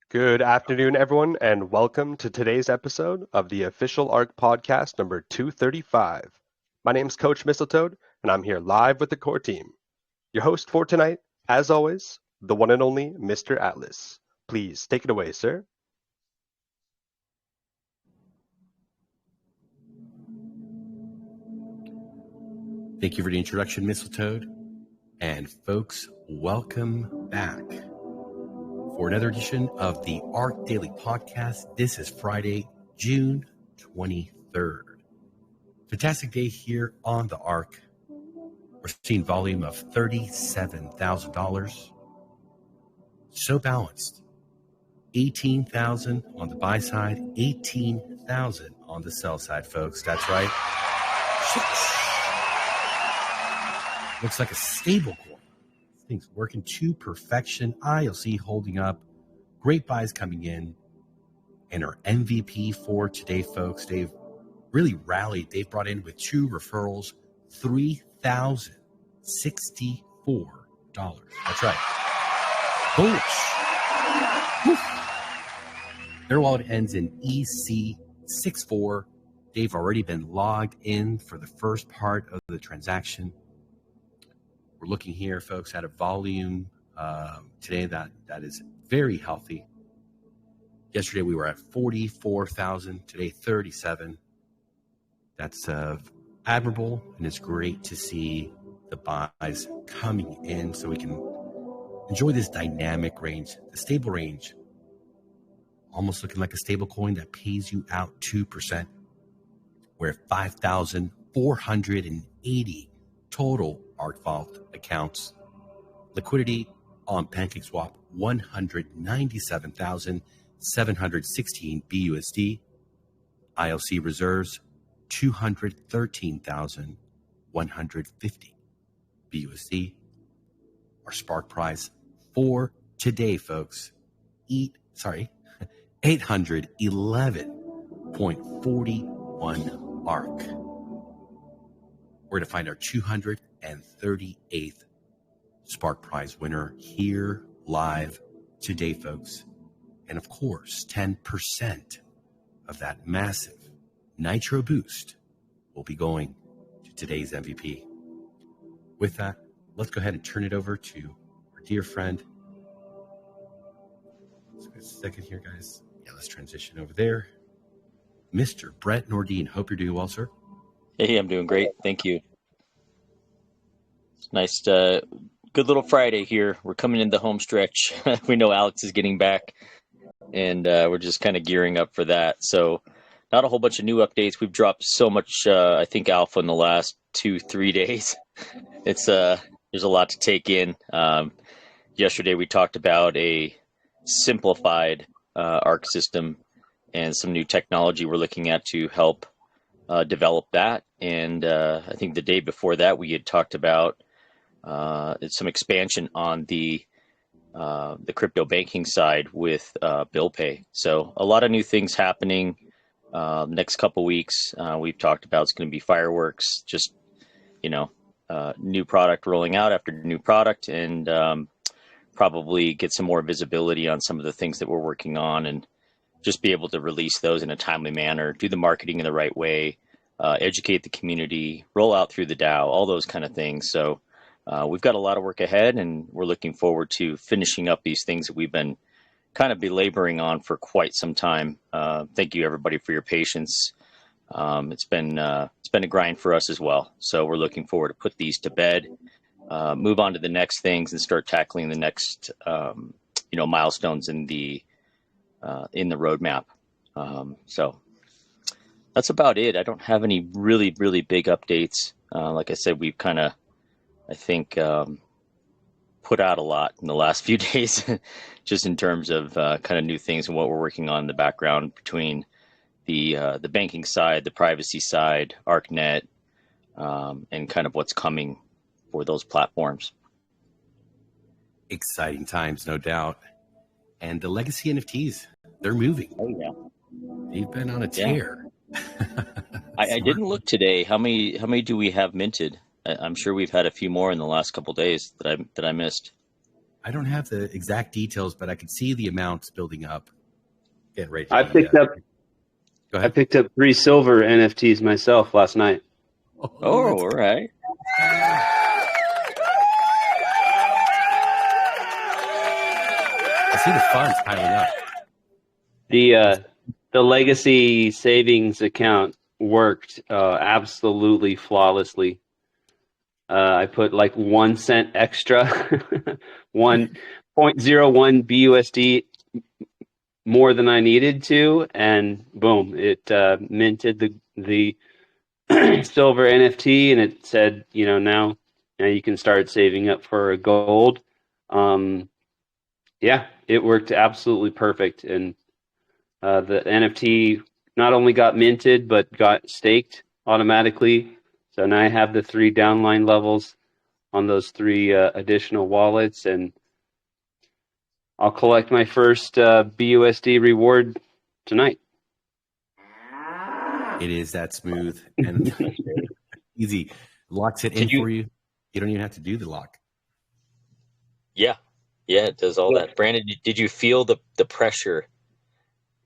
Good afternoon, everyone, and welcome to today's episode of the official ARK podcast number 235. My name's Coach Mistletoad, and I'm here live with the core team. Your host for tonight, as always, the one and only Mr. Atlas. Please take it away, sir. Thank you for the introduction, Mistletoad. And folks, welcome back for another edition of the ARK Daily Podcast. This is Friday, June 23rd. Fantastic day here on the ARK. We're seeing volume of $37,000. So balanced. 18,000 on the buy side, 18,000 on the sell side, folks. That's right. Looks like a stable coin. Things working to perfection. ILC holding up. Great buys coming in. And our MVP for today, folks, they've really rallied. They've brought in with 2 referrals, $3,064. That's right. Bullish. Woo. Their wallet ends in EC64. They've already been logged in for the first part of the transaction. We're looking here, folks, at a volume today that is very healthy. Yesterday we were at 44,000. Today 37. That's admirable, and it's great to see the buys coming in so we can enjoy this dynamic range, the stable range. Almost looking like a stable coin that pays you out 2%. We're at 5,480 total ARK Vault accounts. Liquidity on PancakeSwap, 197,716 BUSD. ILC reserves, 213,150 BUSD. Our Spark price for today, folks, 811.41 ARK. We're going to find our 238th Spark Prize winner here live today, folks. And of course, 10% of that massive Nitro boost will be going to today's MVP. With that, let's go ahead and turn it over to our dear friend. Let's get a second here, guys. Yeah, let's transition over there. Mr. Brett Nordin. Hope you're doing well, sir. Hey, I'm doing great. Thank you. It's nice, good little Friday here. We're coming in the home stretch. We know Alex is getting back, and we're just kind of gearing up for that. So not a whole bunch of new updates. We've dropped so much, I think, alpha in the last 2-3 days. It's there's a lot to take in. Yesterday we talked about a simplified ARK system and some new technology we're looking at to help develop that. And I think the day before that we had talked about some expansion on the crypto banking side with bill pay. So a lot of new things happening next couple weeks. We've talked about it's going to be fireworks, just new product rolling out after new product, and probably get some more visibility on some of the things that we're working on, and just be able to release those in a timely manner, do the marketing in the right way, educate the community, roll out through the DAO, all those kind of things. So we've got a lot of work ahead, and we're looking forward to finishing up these things that we've been kind of belaboring on for quite some time. Thank you, everybody, for your patience. It's been a grind for us as well. So we're looking forward to put these to bed, move on to the next things, and start tackling the next milestones in the roadmap. So that's about it. I don't have any really, really big updates. Like I said, we've kind of, I think, put out a lot in the last few days, just in terms of kind of new things and what we're working on in the background between the banking side, the privacy side, ArkNet, and kind of what's coming for those platforms. Exciting times, no doubt. And the legacy NFTs, they're moving. Oh, yeah. They've been on a tear. Yeah. I didn't look today. How many do we have minted? I'm sure we've had a few more in the last couple of days that I missed. I don't have the exact details, but I could see the amounts building up. Getting ready. I picked up. Go I ahead. picked up 3 silver NFTs myself last night. Oh, all right. I see the funds piling up. The legacy savings account worked absolutely flawlessly. I put like 1 cent extra, 1.01 BUSD more than I needed to, and boom, it minted the silver NFT, and it said, now you can start saving up for a gold. Yeah, it worked absolutely perfect, and the NFT not only got minted but got staked automatically. So now I have the 3 downline levels on those 3 additional wallets, and I'll collect my first BUSD reward tonight. It is that smooth and easy. Locks it in for you. You don't even have to do the lock. Yeah, it does all that. Brandon, did you feel the pressure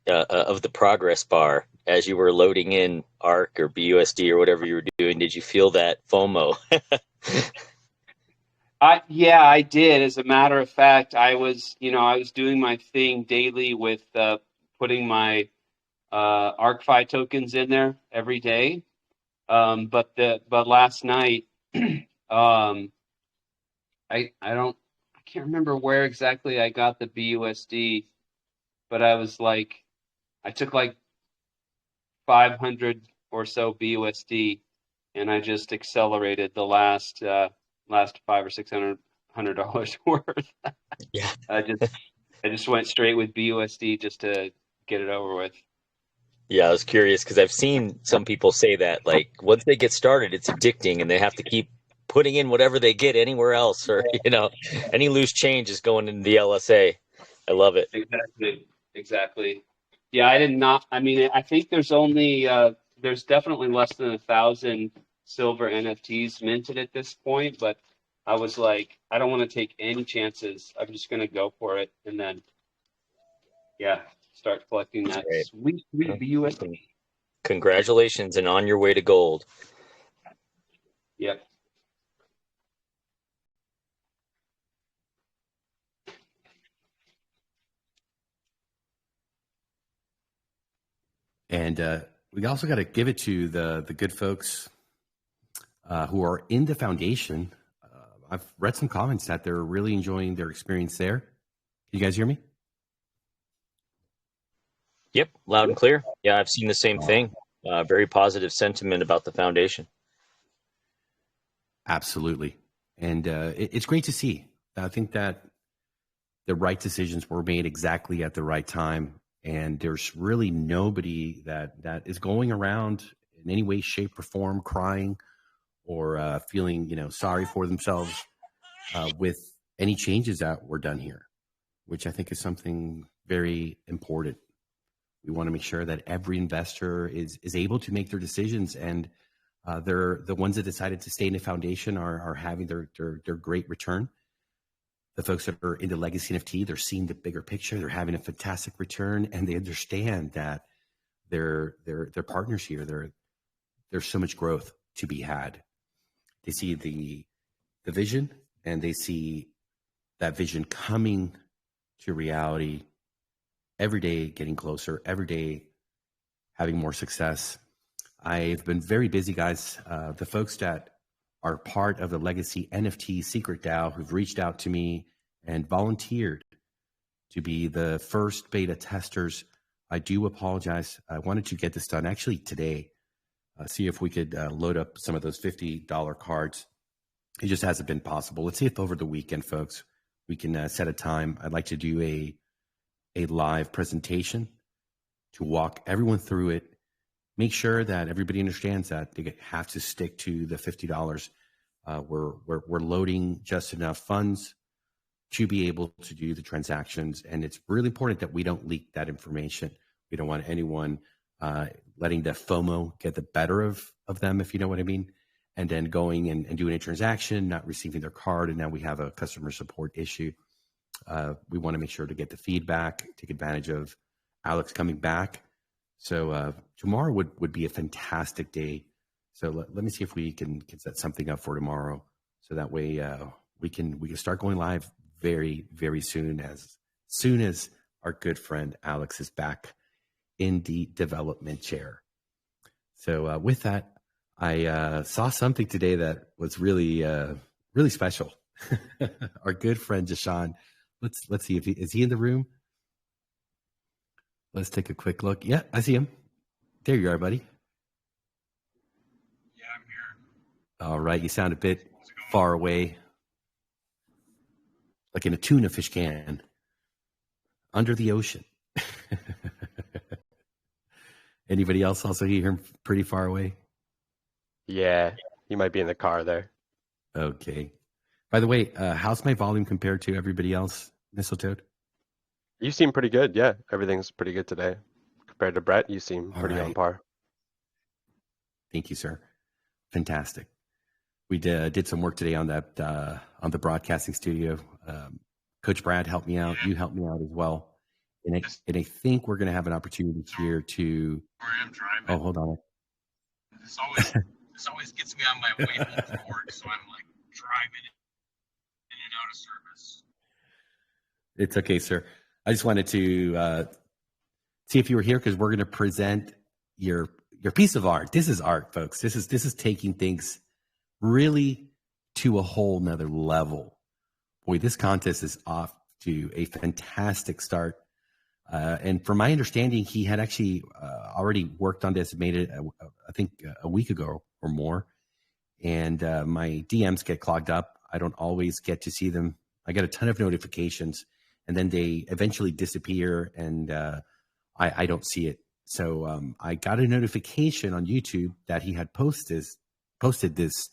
of the progress bar as you were loading in ARK or BUSD or whatever you were doing? Did you feel that FOMO? I did. As a matter of fact, I was doing my thing daily with putting my ArkFi tokens in there every day. But last night, I can't remember where exactly I got the BUSD, but I took like 500 or so BUSD, and I just accelerated the last $500 or $600 worth. Yeah. I just went straight with BUSD just to get it over with. Yeah, I was curious because I've seen some people say that, like, once they get started, it's addicting and they have to keep putting in whatever they get anywhere else, or, any loose change is going into the LSA. I love it. Exactly. Yeah, I think there's definitely less than 1,000 silver NFTs minted at this point, but I was like, I don't want to take any chances. I'm just going to go for it. And then, start collecting that sweet BUSD. Congratulations, and on your way to gold. Yep. And we also got to give it to the good folks who are in the foundation. I've read some comments that they're really enjoying their experience there. Can you guys hear me? Yep, loud and clear. Yeah, I've seen the same thing. Very positive sentiment about the foundation. Absolutely. And it's great to see. I think that the right decisions were made exactly at the right time. And there's really nobody that is going around in any way, shape, or form crying or feeling, sorry for themselves with any changes that were done here, which I think is something very important. We want to make sure that every investor is able to make their decisions, and they're the ones that decided to stay in the foundation are having their great return. The folks that are into legacy NFT, they're seeing the bigger picture. They're having a fantastic return, and they understand that they're partners here. There's so much growth to be had. They see the vision, and they see that vision coming to reality every day, getting closer, every day having more success. I've been very busy, guys. The folks that are part of the Legacy NFT Secret DAO who've reached out to me and volunteered to be the first beta testers. I do apologize. I wanted to get this done actually today. See if we could load up some of those $50 cards. It just hasn't been possible. Let's see if over the weekend, folks, we can set a time. I'd like to do a live presentation to walk everyone through it. Make sure that everybody understands that they have to stick to the $50. We're loading just enough funds to be able to do the transactions, and it's really important that we don't leak that information. We don't want anyone letting the FOMO get the better of them, if you know what I mean, and then going and doing a transaction, not receiving their card, and now we have a customer support issue. We want to make sure to get the feedback, take advantage of Alex coming back. So tomorrow would be a fantastic day. So let me see if we can set something up for tomorrow, so that way we can start going live very, very soon as our good friend Alex is back in the development chair. So with that, I saw something today that was really really special. Our good friend Jashan. Let's see if is he in the room. Let's take a quick look. Yeah, I see him. There you are, buddy. Yeah, I'm here. All right, you sound a bit far away, like in a tuna fish can under the ocean. Anybody else also hear him pretty far away? Yeah, he might be in the car there. Okay. By the way, how's my volume compared to everybody else, Mistletoe? You seem pretty good. Yeah, everything's pretty good today. Compared to Brett, you seem pretty on par. Thank you, sir. Fantastic. We did some work today on that on the broadcasting studio. Coach Brad helped me out. You helped me out as well. And I think we're going to have an opportunity here to. Where I am driving. Oh, hold on. This always gets me on my way home from work, so I'm like driving in and out of service. It's okay, sir. I just wanted to see if you were here because we're going to present your piece of art. This is art, folks. This is taking things really to a whole nother level. Boy, this contest is off to a fantastic start. And from my understanding, he had actually already worked on this, made it, I think, a week ago or more. And my DMs get clogged up. I don't always get to see them. I get a ton of notifications, and then they eventually disappear, and I don't see it. So I got a notification on YouTube that he had posted this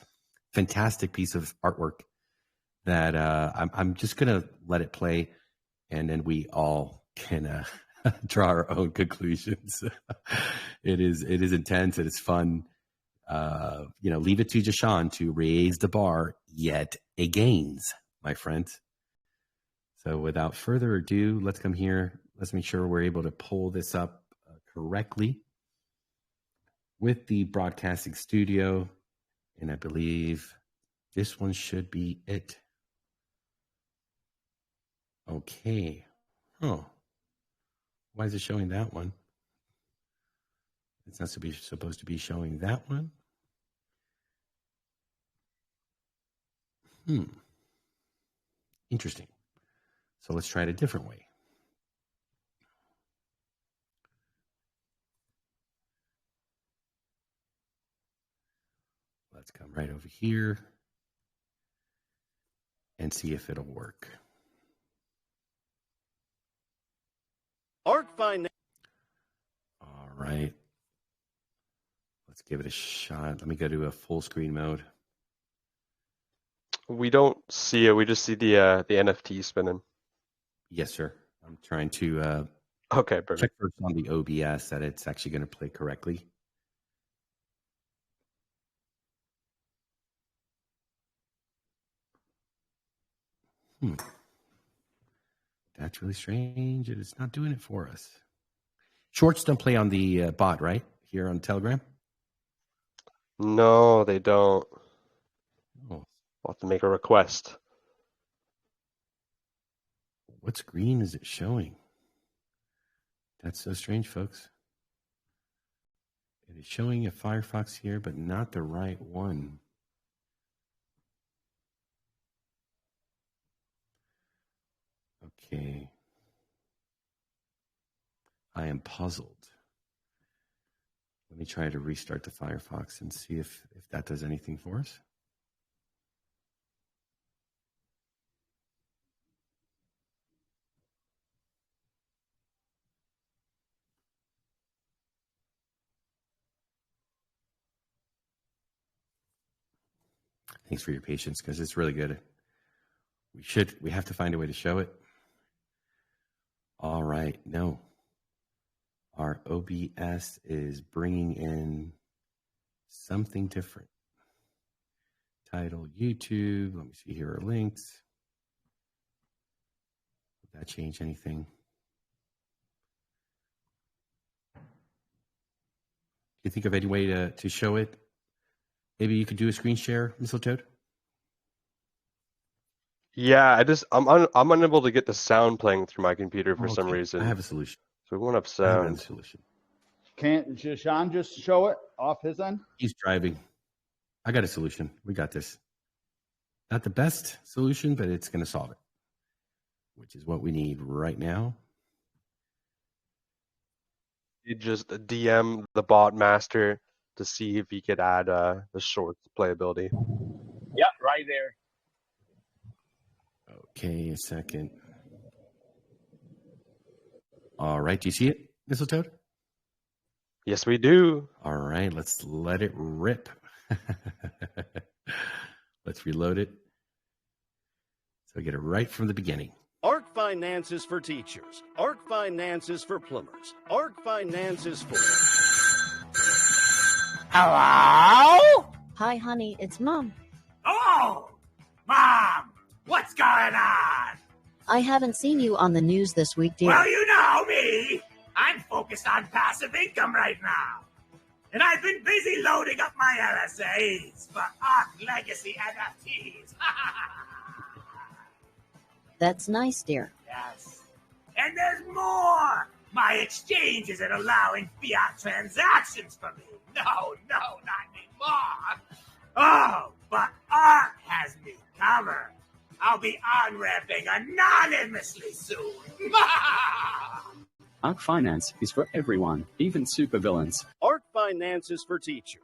fantastic piece of artwork that I'm just going to let it play, and then we all can draw our own conclusions. It is intense. It is fun. Leave it to Jashan to raise the bar yet again, my friends. So without further ado, let's come here. Let's make sure we're able to pull this up correctly with the broadcasting studio. And I believe this one should be it. Okay. Oh. Why is it showing that one? It's not supposed to be showing that one. Interesting. So let's try it a different way. Let's come right over here and see if it'll work. ArkFi. All right. Let's give it a shot. Let me go to a full screen mode. We don't see it. We just see the NFT spinning. Yes, sir. I'm trying to Okay, perfect. check first on the OBS that it's actually going to play correctly. That's really strange. It is not doing it for us. Shorts don't play on the bot, right? Here on Telegram? No, they don't. Oh. I'll have to make a request. What screen is it showing? That's so strange, folks. It is showing a Firefox here, but not the right one. Okay. I am puzzled. Let me try to restart the Firefox and see if that does anything for us. Thanks for your patience, because it's really good. We have to find a way to show it. All right. No. Our OBS is bringing in something different. Title, YouTube. Let me see here are links. Did that change anything? Do you think of any way to show it? Maybe you could do a screen share, Mistletoe? Yeah, I'm unable to get the sound playing through my computer for some reason. I have a solution. So we won't have I have a sound. solution. Can't Sean just show it off his end? He's driving. I got a solution. We got this. Not the best solution, but it's going to solve it, which is what we need right now. You just DM the bot master to see if he could add the shorts playability. Yep, right there. Okay, a second. All right, do you see it, Mistletoe? Yes, we do. All right, let's let it rip. Let's reload it. So get it right from the beginning. Ark Finance is for teachers. Ark Finance is for plumbers. Ark Finance is for... Hello? Hi, honey, it's Mom. Oh, Mom, what's going on? I haven't seen you on the news this week, dear. Well, you know me. I'm focused on passive income right now. And I've been busy loading up my LSAs for Ark Legacy NFTs. That's nice, dear. Yes. And there's more. My exchange isn't allowing fiat transactions for me. No, not anymore. Oh, but Ark has me covered. I'll be on-ramping anonymously soon. Ark Finance is for everyone, even supervillains. Ark Finance is for teachers.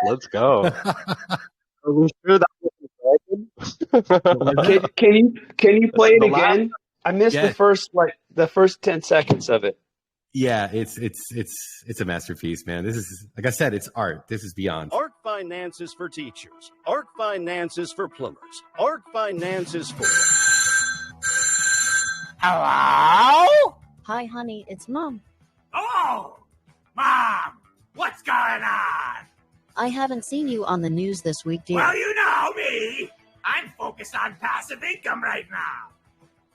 Let's go. Are we sure that was Can you play it again? I missed Yeah. the first 10 seconds of it. Yeah, it's a masterpiece, man. This is, like I said, it's art. This is beyond. Ark Finance is for teachers. Ark Finance is for plumbers. Ark Finance is for... Hello? Hi, honey, it's Mom. Oh, Mom, what's going on? I haven't seen you on the news this week, dear. Well, you know me. I'm focused on passive income right now.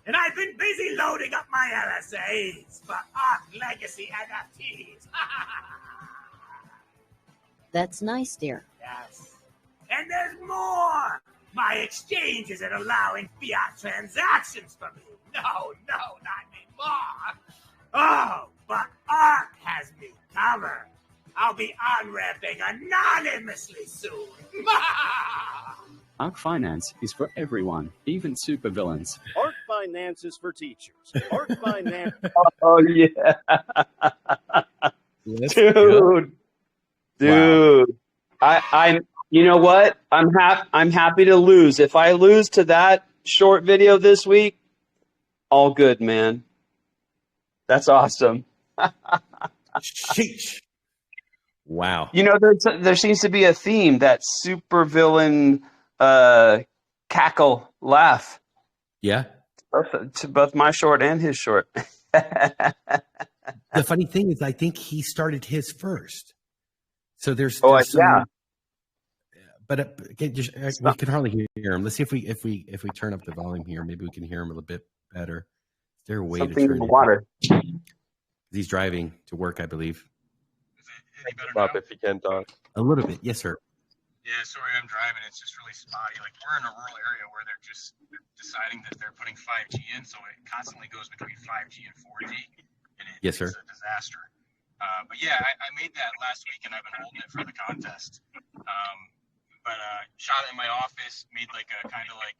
And I've been busy loading up my LSAs for Ark Legacy NFTs. That's nice, dear. Yes. And there's more. My exchange isn't allowing fiat transactions for me. No, not anymore. Oh, but Ark has me covered. I'll be on-ramping anonymously soon. Ark Finance is for everyone, even supervillains. Ark Finance is for teachers. Ark Finance... Oh, yeah. Dude. Wow. I you know what? I'm happy to lose. If I lose to that short video this week, all good, man. That's awesome. Sheesh. Wow. You know, there seems to be a theme, that supervillain cackle laugh. Yeah. To both my short and his short. The funny thing is, I think he started his first. So there's some, yeah. But we can hardly hear him. Let's see if we turn up the volume here. Maybe we can hear him a little bit better. Is there a way Something to turn in the it? water. He's driving to work, I believe. Is it any better up now? if you can talk. A little bit, yes, sir. Yeah, sorry, I'm driving. It's just really spotty. Like, we're in a rural area where they're just deciding that they're putting 5G in, so it constantly goes between 5G and 4G, and Yes, sir. it's a disaster. But yeah, I made that last week, and I've been holding it for the contest. But shot it in my office, made like a kind of like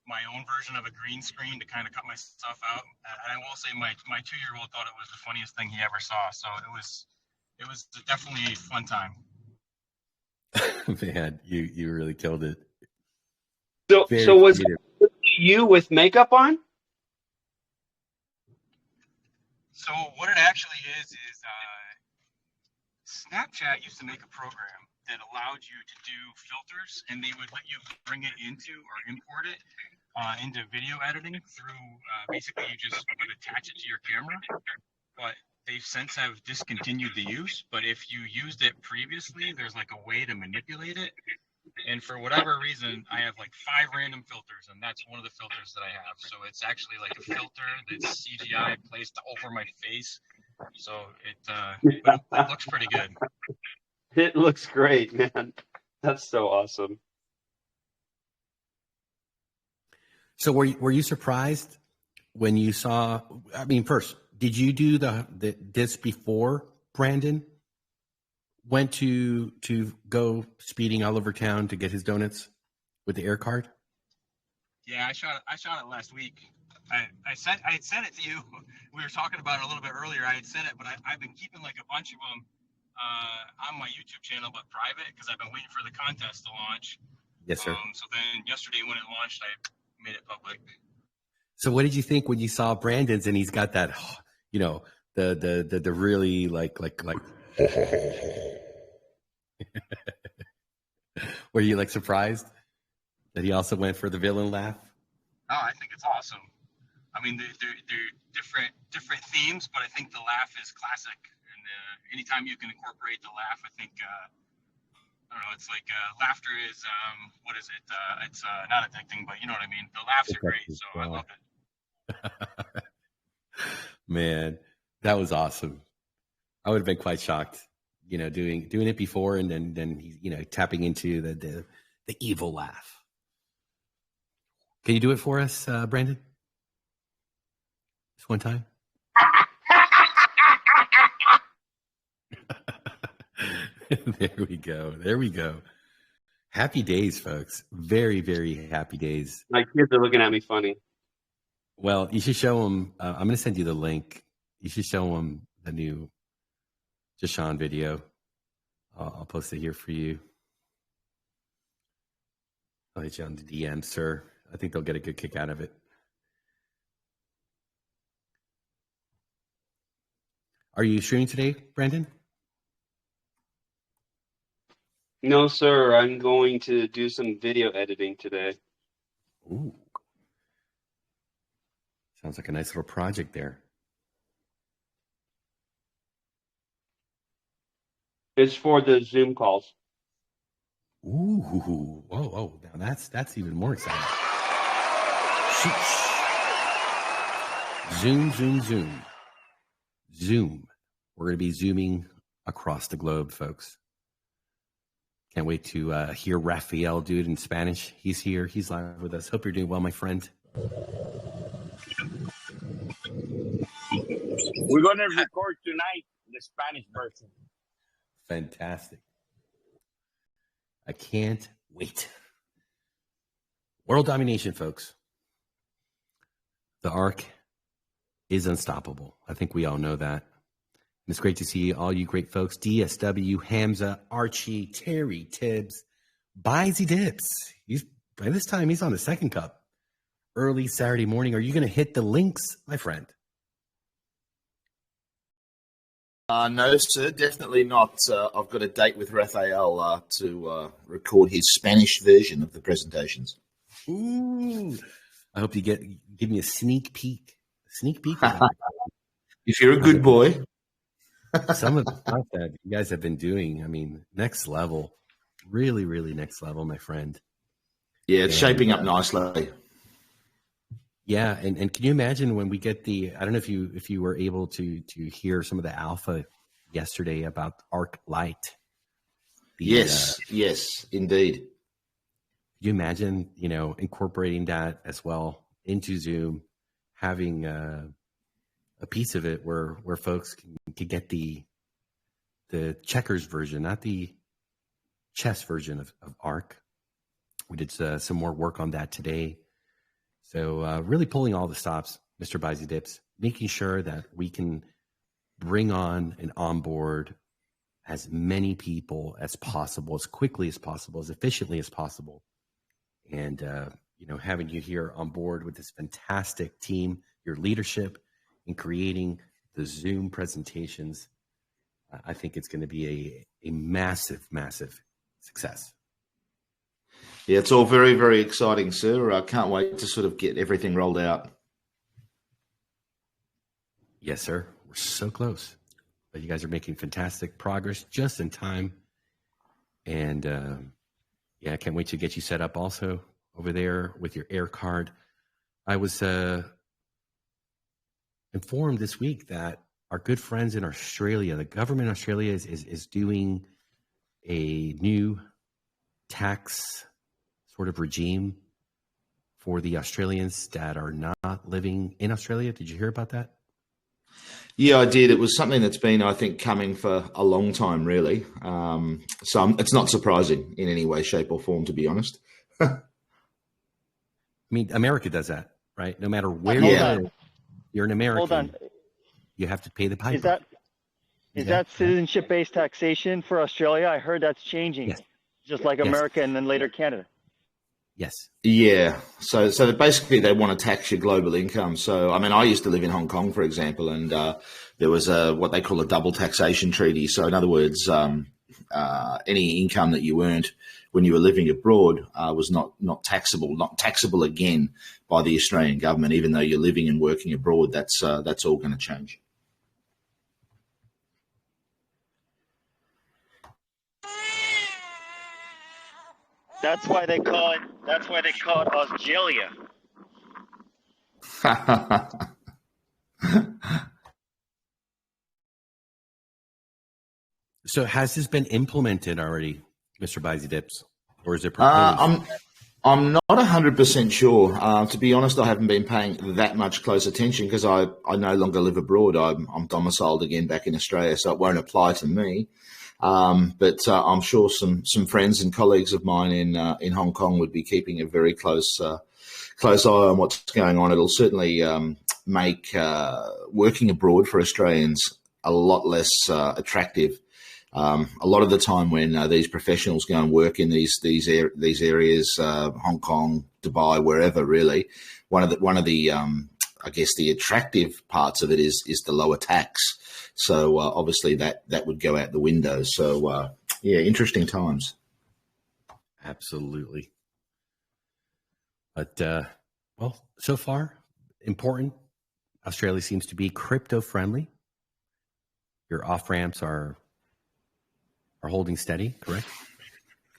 my own version of a green screen to kind of cut my stuff out. And I will say my 2-year-old thought it was the funniest thing he ever saw. So it was definitely a fun time. Man, you really killed it. So was it you with makeup on? So what it actually is Snapchat used to make a program that allowed you to do filters, and they would let you bring it into or import it into video editing through basically you just would attach it to your camera. But they've since have discontinued the use, but if you used it previously, there's like a way to manipulate it. And for whatever reason, I have like 5 random filters, and that's one of the filters that I have. So it's actually like a filter that's CGI placed over my face. So it looks pretty good. It looks great, man. That's so awesome. So were you surprised when you saw? I mean, first, did you do this before Brandon went to go speeding all over town to get his donuts with the air card? Yeah, I shot it last week. I had sent it to you. We were talking about it a little bit earlier. I had sent it, but I've been keeping like a bunch of them on my YouTube channel, but private, because I've been waiting for the contest to launch. Yes, sir. So then yesterday when it launched, I made it public. So what did you think when you saw Brandon's and he's got that, you know, the really like were you like surprised that he also went for the villain laugh? Oh, I think it's awesome. I mean, they're different themes, but I think the laugh is classic. And anytime you can incorporate the laugh, I think I don't know. It's like laughter is what is it? It's not addicting, but you know what I mean. The laughs are great, so I love it. Man, that was awesome. I would have been quite shocked, you know, doing it before and then he's, you know, tapping into the evil laugh. Can you do it for us, Brandon? Just one time. There we go. There we go. Happy days, folks. Very, very happy days. My kids are looking at me funny. Well, you should show them. I'm going to send you the link. You should show them the new Jashawn video. I'll post it here for you. I'll hit you on the DM, sir. I think they'll get a good kick out of it. Are you streaming today, Brandon? No, sir. I'm going to do some video editing today. Ooh. Sounds like a nice little project there. It's for the Zoom calls. Ooh. Whoa. Now that's even more exciting. Sheesh. Zoom. We're going to be zooming across the globe, folks. Can't wait to hear Raphael do it in Spanish. He's here. He's live with us. Hope you're doing well, my friend. We're going to record tonight the Spanish version. Fantastic. I can't wait. World domination, folks. The Ark is unstoppable. I think we all know that. And it's great to see all you great folks. DSW, Hamza, Archie, Terry, Tibbs, Bizy Dips. By this time, he's on the second cup. Early Saturday morning. Are you going to hit the links, my friend? No, sir, definitely not. I've got a date with Raphael to record his Spanish version of the presentations. Ooh. I hope you give me a sneak peek. If you're a good boy. Some of the stuff that you guys have been doing, I mean, next level. Really, really next level, my friend. Yeah, it's shaping up nicely. Yeah, and can you imagine when we get I don't know if you were able to hear some of the alpha yesterday about Arc Lite. Yes, indeed. Can you imagine, incorporating that as well into Zoom, having a piece of it where folks can get the checkers version, not the chess version of Arc. We did some more work on that today. So really pulling all the stops, Mr. Bizy Dips, making sure that we can bring on and onboard as many people as possible, as quickly as possible, as efficiently as possible. And, having you here on board with this fantastic team, your leadership in creating the Zoom presentations, I think it's going to be a massive, massive success. Yeah, it's all very, very exciting, sir. I can't wait to sort of get everything rolled out. Yes, sir. We're so close. But you guys are making fantastic progress just in time. And I can't wait to get you set up also over there with your air card. I was informed this week that our good friends in Australia, the government in Australia is doing a new tax sort of regime for the Australians that are not living in Australia. Did you hear about that? Yeah, I did. It was something that's been, I think, coming for a long time, really. It's not surprising in any way, shape, or form, to be honest. I mean, America does that, right? No matter where Hold you on. live, you're an American. Hold on. You have to pay the piper. Is that citizenship-based taxation for Australia? I heard that's changing, Yes. just like Yes. America and then later Canada. Yes. Yeah. So basically they want to tax your global income. So, I mean, I used to live in Hong Kong, for example, and there was what they call a double taxation treaty. So in other words, any income that you earned when you were living abroad was not taxable again by the Australian government, even though you're living and working abroad. That's all going to change. That's why they call it Australia. So has this been implemented already, Mr. Bizy Dips, or is it proposed? I'm not 100% sure. To be honest, I haven't been paying that much close attention because I no longer live abroad. I'm domiciled again back in Australia, so it won't apply to me. But I'm sure some friends and colleagues of mine in Hong Kong would be keeping a very close eye on what's going on. It'll certainly make working abroad for Australians a lot less attractive. A lot of the time when these professionals go and work in these areas, Hong Kong, Dubai, wherever, really, one of the I guess the attractive parts of it is the lower tax. So obviously that would go out the window. So interesting times. Absolutely. But well, so far important. Australia seems to be crypto friendly. Your off ramps are holding steady, correct?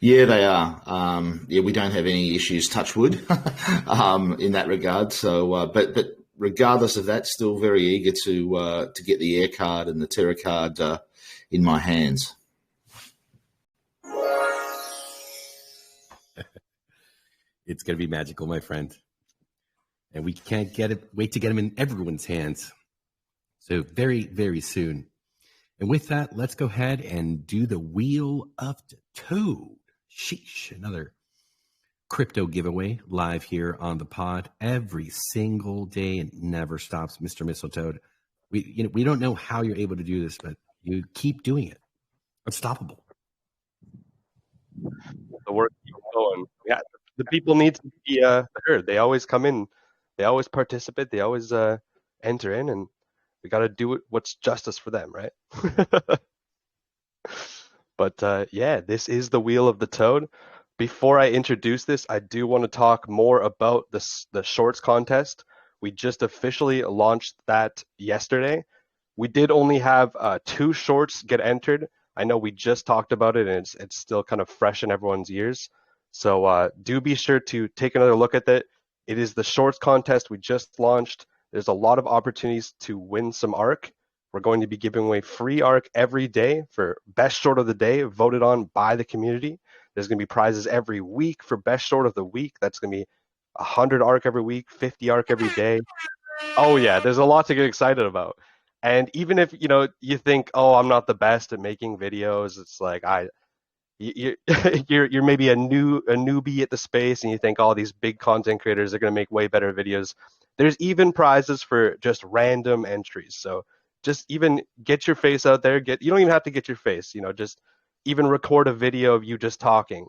Yeah, they are. We don't have any issues, touch wood, in that regard. So, but regardless of that, still very eager to get the Air card and the Terra card in my hands. It's going to be magical, my friend. And we can't wait to get them in everyone's hands. So very, very soon. And with that, let's go ahead and do the Wheel of the Toad. Sheesh, another crypto giveaway live here on the pod every single day and never stops, Mr. Mistletoe. We don't know how you're able to do this, but you keep doing it. Unstoppable. The work keeps going. Yeah, the people need to be heard. They always come in. They always participate. They always enter in, and we got to do what's justice for them, right? But this is the Wheel of the Toad. Before I introduce this, I do want to talk more about the shorts contest. We just officially launched that yesterday. We did only have 2 shorts get entered. I know we just talked about it, and it's still kind of fresh in everyone's ears. So do be sure to take another look at it. It is the shorts contest we just launched. There's a lot of opportunities to win some ARK. We're going to be giving away free ARK every day for best short of the day, voted on by the community. There's going to be prizes every week for best short of the week. That's going to be 100 ARK every week, 50 ARK every day. Oh yeah, there's a lot to get excited about. And even if you think, oh, I'm not the best at making videos, it's like you're maybe a newbie at the space, and you think all these big content creators are going to make way better videos. There's even prizes for just random entries. So just even get your face out there. You don't even have to get your face. Just even record a video of you just talking,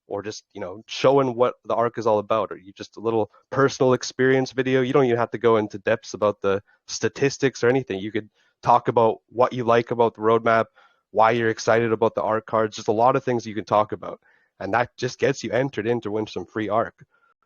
or just showing what the ARK is all about, or you just a little personal experience video. You don't even have to go into depths about the statistics or anything. You could talk about what you like about the roadmap, why you're excited about the ARK cards. Just a lot of things you can talk about, and that just gets you entered in to win some free ARK.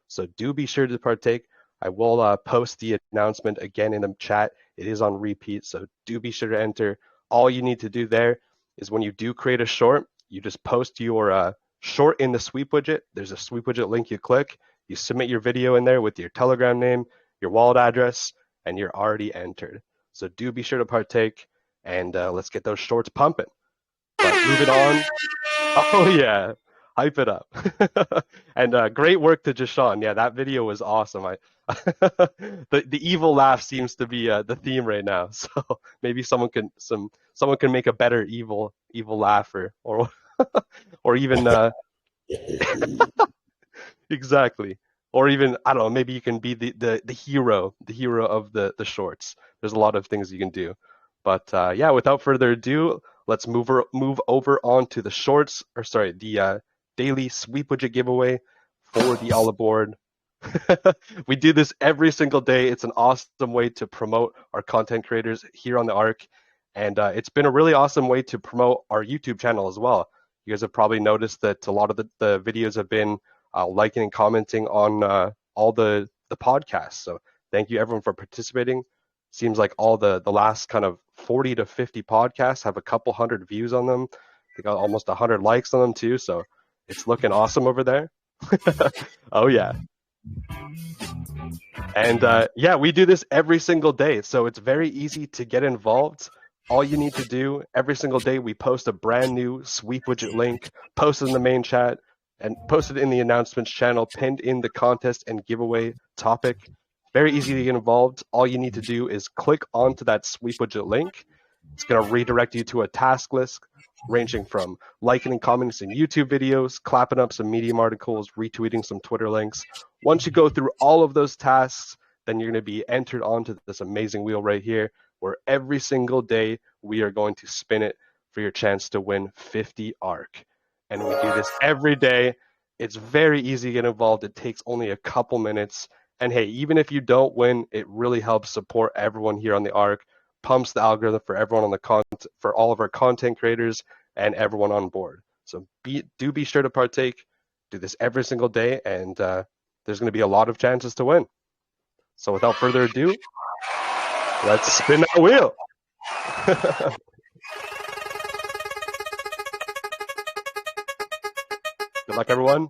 So do be sure to partake. I will post the announcement again in the chat. It is on repeat, so do be sure to enter. All you need to do there is when you do create a short, you just post your short in the sweep widget. There's a sweep widget link you click. You submit your video in there with your Telegram name, your wallet address, and you're already entered. So do be sure to partake, and let's get those shorts pumping. But moving on. Oh yeah, hype it up. And great work to Jashawn. Yeah, that video was awesome. The evil laugh seems to be the theme right now. So maybe someone can make a better evil laugh or or even exactly. Or even, I don't know, maybe you can be the hero of the shorts. There's a lot of things you can do. But yeah, without further ado, let's move over on to the shorts, or sorry, the daily sweep widget giveaway for the All Aboard. We do this every single day. It's an awesome way to promote our content creators here on the Ark. And it's been a really awesome way to promote our YouTube channel as well. You guys have probably noticed that a lot of the videos have been liking and commenting on all the podcasts. So thank you everyone for participating. Seems like all the last kind of 40 to 50 podcasts have a couple hundred views on them. They got almost 100 likes on them too. So it's looking awesome over there. Oh yeah. And yeah, we do this every single day. So it's very easy to get involved. All you need to do every single day, we post a brand new sweep widget link, post it in the main chat, and post it in the announcements channel, pinned in the contest and giveaway topic. Very easy to get involved. All you need to do is click onto that sweep widget link. It's going to redirect you to a task list ranging from liking and commenting some YouTube videos, clapping up some Medium articles, retweeting some Twitter links. Once you go through all of those tasks, then you're going to be entered onto this amazing wheel right here, where every single day we are going to spin it for your chance to win 50 ARK. And we do this every day. It's very easy to get involved. It takes only a couple minutes. And hey, even if you don't win, it really helps support everyone here on the Ark, pumps the algorithm for everyone on the for all of our content creators and everyone on board. So do be sure to partake. Do this every single day, and there's going to be a lot of chances to win. So without further ado, let's spin that wheel. Good luck, everyone.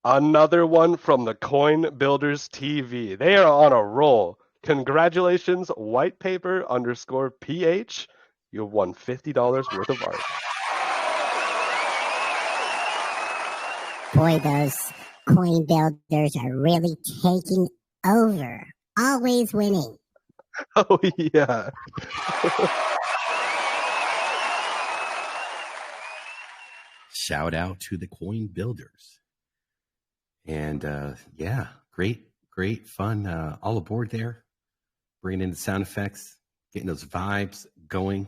Another one from the Coin Builders TV. They are on a roll. Congratulations, whitepaper_PH. You have won $50 worth of ARK. Boy, those coin builders are really taking over. Always winning. Oh, yeah. Shout out to the coin builders. And yeah, great fun. All aboard there. Bringing in the sound effects, getting those vibes going.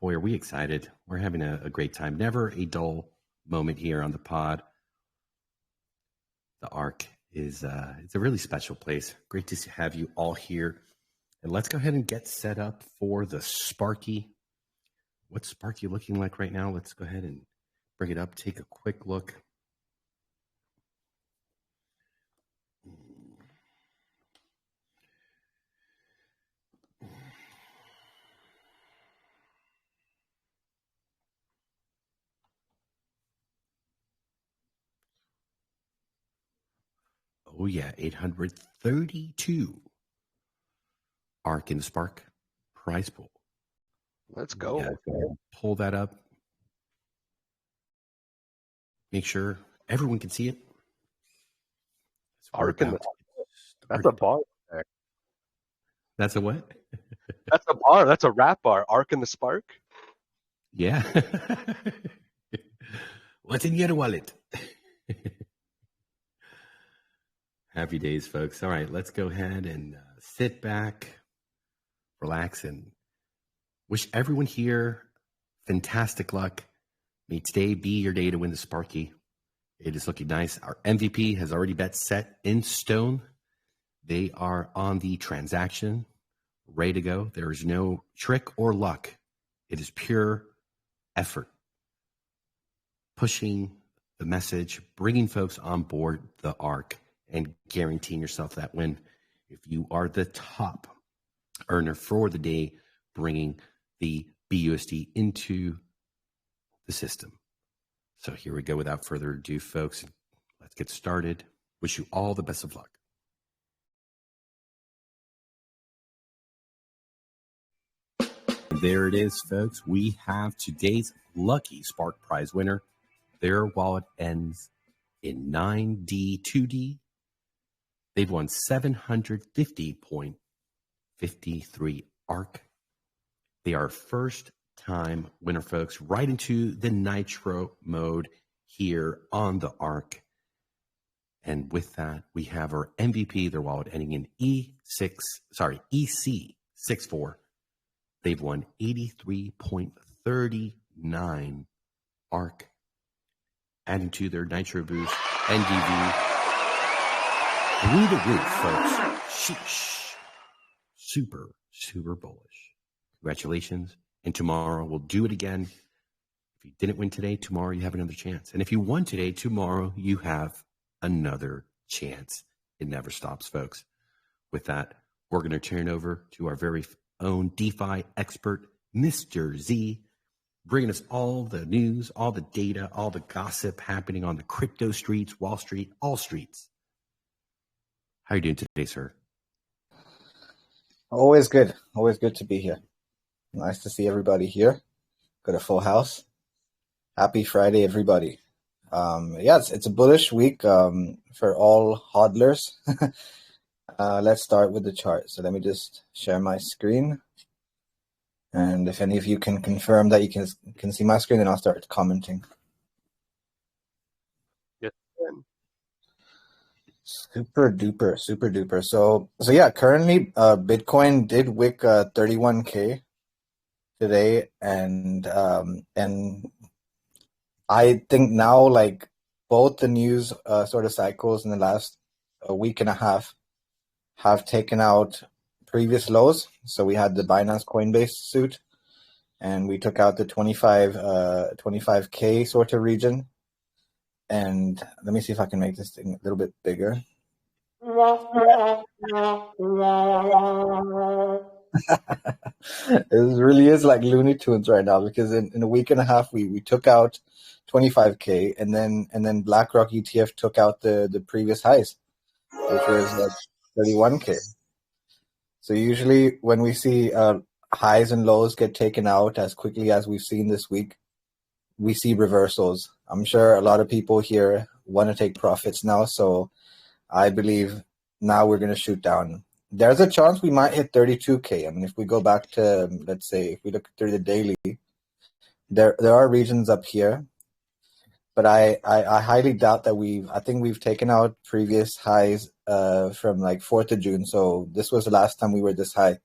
Boy, are we excited. We're having a great time. Never a dull moment here on the pod. The Ark is it's a really special place. Great to have you all here. And let's go ahead and get set up for the Sparky. What's Sparky looking like right now? Let's go ahead and bring it up, take a quick look. Oh yeah, 832 ARK in the Spark prize pool. Let's go. Yeah, pull that up. Make sure everyone can see it. ARK in the That's a bar. That's a what? That's a bar. That's a rap bar. ARK in the Spark. Yeah. What's in your wallet? Happy days, folks. All right, let's go ahead and sit back, relax, and wish everyone here fantastic luck. May today be your day to win the Sparky. It is looking nice. Our MVP has already bet set in stone. They are on the transaction, ready to go. There is no trick or luck. It is pure effort, pushing the message, bringing folks on board the ARK, and guaranteeing yourself that win. If you are the top earner for the day, bringing the BUSD into the system. So here we go. Without further ado, folks, let's get started. Wish you all the best of luck. There it is, folks. We have today's lucky Spark Prize winner. Their wallet ends in 9D2D. They've won 750.53 ARK. They are first time winner, folks, right into the Nitro mode here on the ARK. And with that, we have our MVP, their wallet ending in EC64. They've won 83.39 ARK, adding to their Nitro boost NDV through the roof, folks. Sheesh. Super, super bullish. Congratulations. And tomorrow we'll do it again. If you didn't win today, tomorrow you have another chance. And if you won today, tomorrow you have another chance. It never stops, folks. With that, we're going to turn over to our very own DeFi expert, Mr. Z, bringing us all the news, all the data, all the gossip happening on the crypto streets, Wall Street, all streets. How are you doing today, sir? Always good. Always good to be here. Nice to see everybody here. Got a full house. Happy Friday, everybody. It's a bullish week for all hodlers. Let's start with the chart. So let me just share my screen. And if any of you can confirm that you can see my screen, then I'll start commenting. Yes. Super duper. So yeah, currently Bitcoin did wick 31K today, and I think now, like, both the news sort of cycles in the last week and a half have taken out previous lows. So we had the Binance Coinbase suit, and we took out the 25K sort of region. And let me see if I can make this thing a little bit bigger. It really is like Looney Tunes right now, because in a week and a half we took out 25K, and then BlackRock ETF took out the previous highs, which was like 31K. So usually when we see highs and lows get taken out as quickly as we've seen this week, we see reversals. I'm sure a lot of people here want to take profits now, so I believe now we're going to shoot down. There's a chance we might hit 32K. I mean, if we go back to, let's say, if we look through the daily, there are regions up here, but I highly doubt that I think we've taken out previous highs from like 4th of June. So this was the last time we were this high,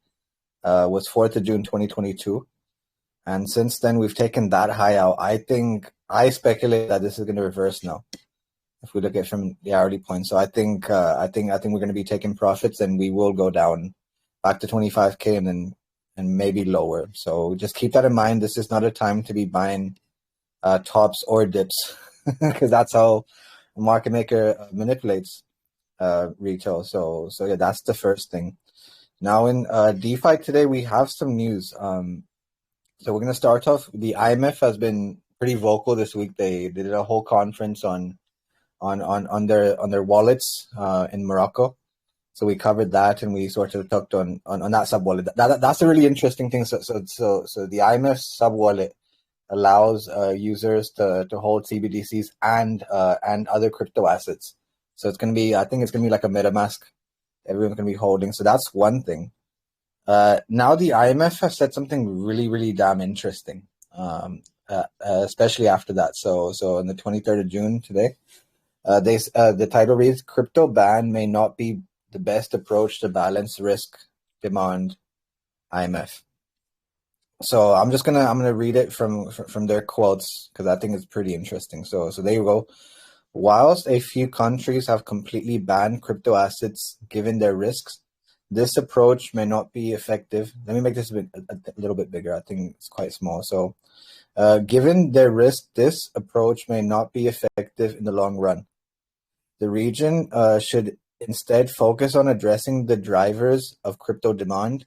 was 4th of June 2022. And since then, we've taken that high out. I speculate that this is going to reverse now, if we look at it from the hourly point. So I think we're going to be taking profits, and we will go down back to 25K and maybe lower. So just keep that in mind. This is not a time to be buying tops or dips, because that's how a market maker manipulates retail. So yeah, that's the first thing. Now in DeFi today, we have some news. So we're going to start off. The IMF has been pretty vocal this week. They did a whole conference on their wallets in Morocco. So we covered that, and we sort of talked on that sub wallet. That's a really interesting thing. So the IMF sub wallet allows users to hold CBDCs and other crypto assets. So it's going to be, I think it's going to be like a MetaMask. Everyone's going to be holding. So that's one thing. Now the IMF has said something really, really damn interesting, especially after that. So on the 23rd of June today, the title reads, "Crypto ban may not be the best approach to balance risk demand, IMF." So I'm gonna read it from their quotes, because I think it's pretty interesting. So there you go. Whilst a few countries have completely banned crypto assets given their risks, this approach may not be effective. Let me make this a little bit bigger. I think it's quite small. So Given their risk, this approach may not be effective in the long run. The region should instead focus on addressing the drivers of crypto demand,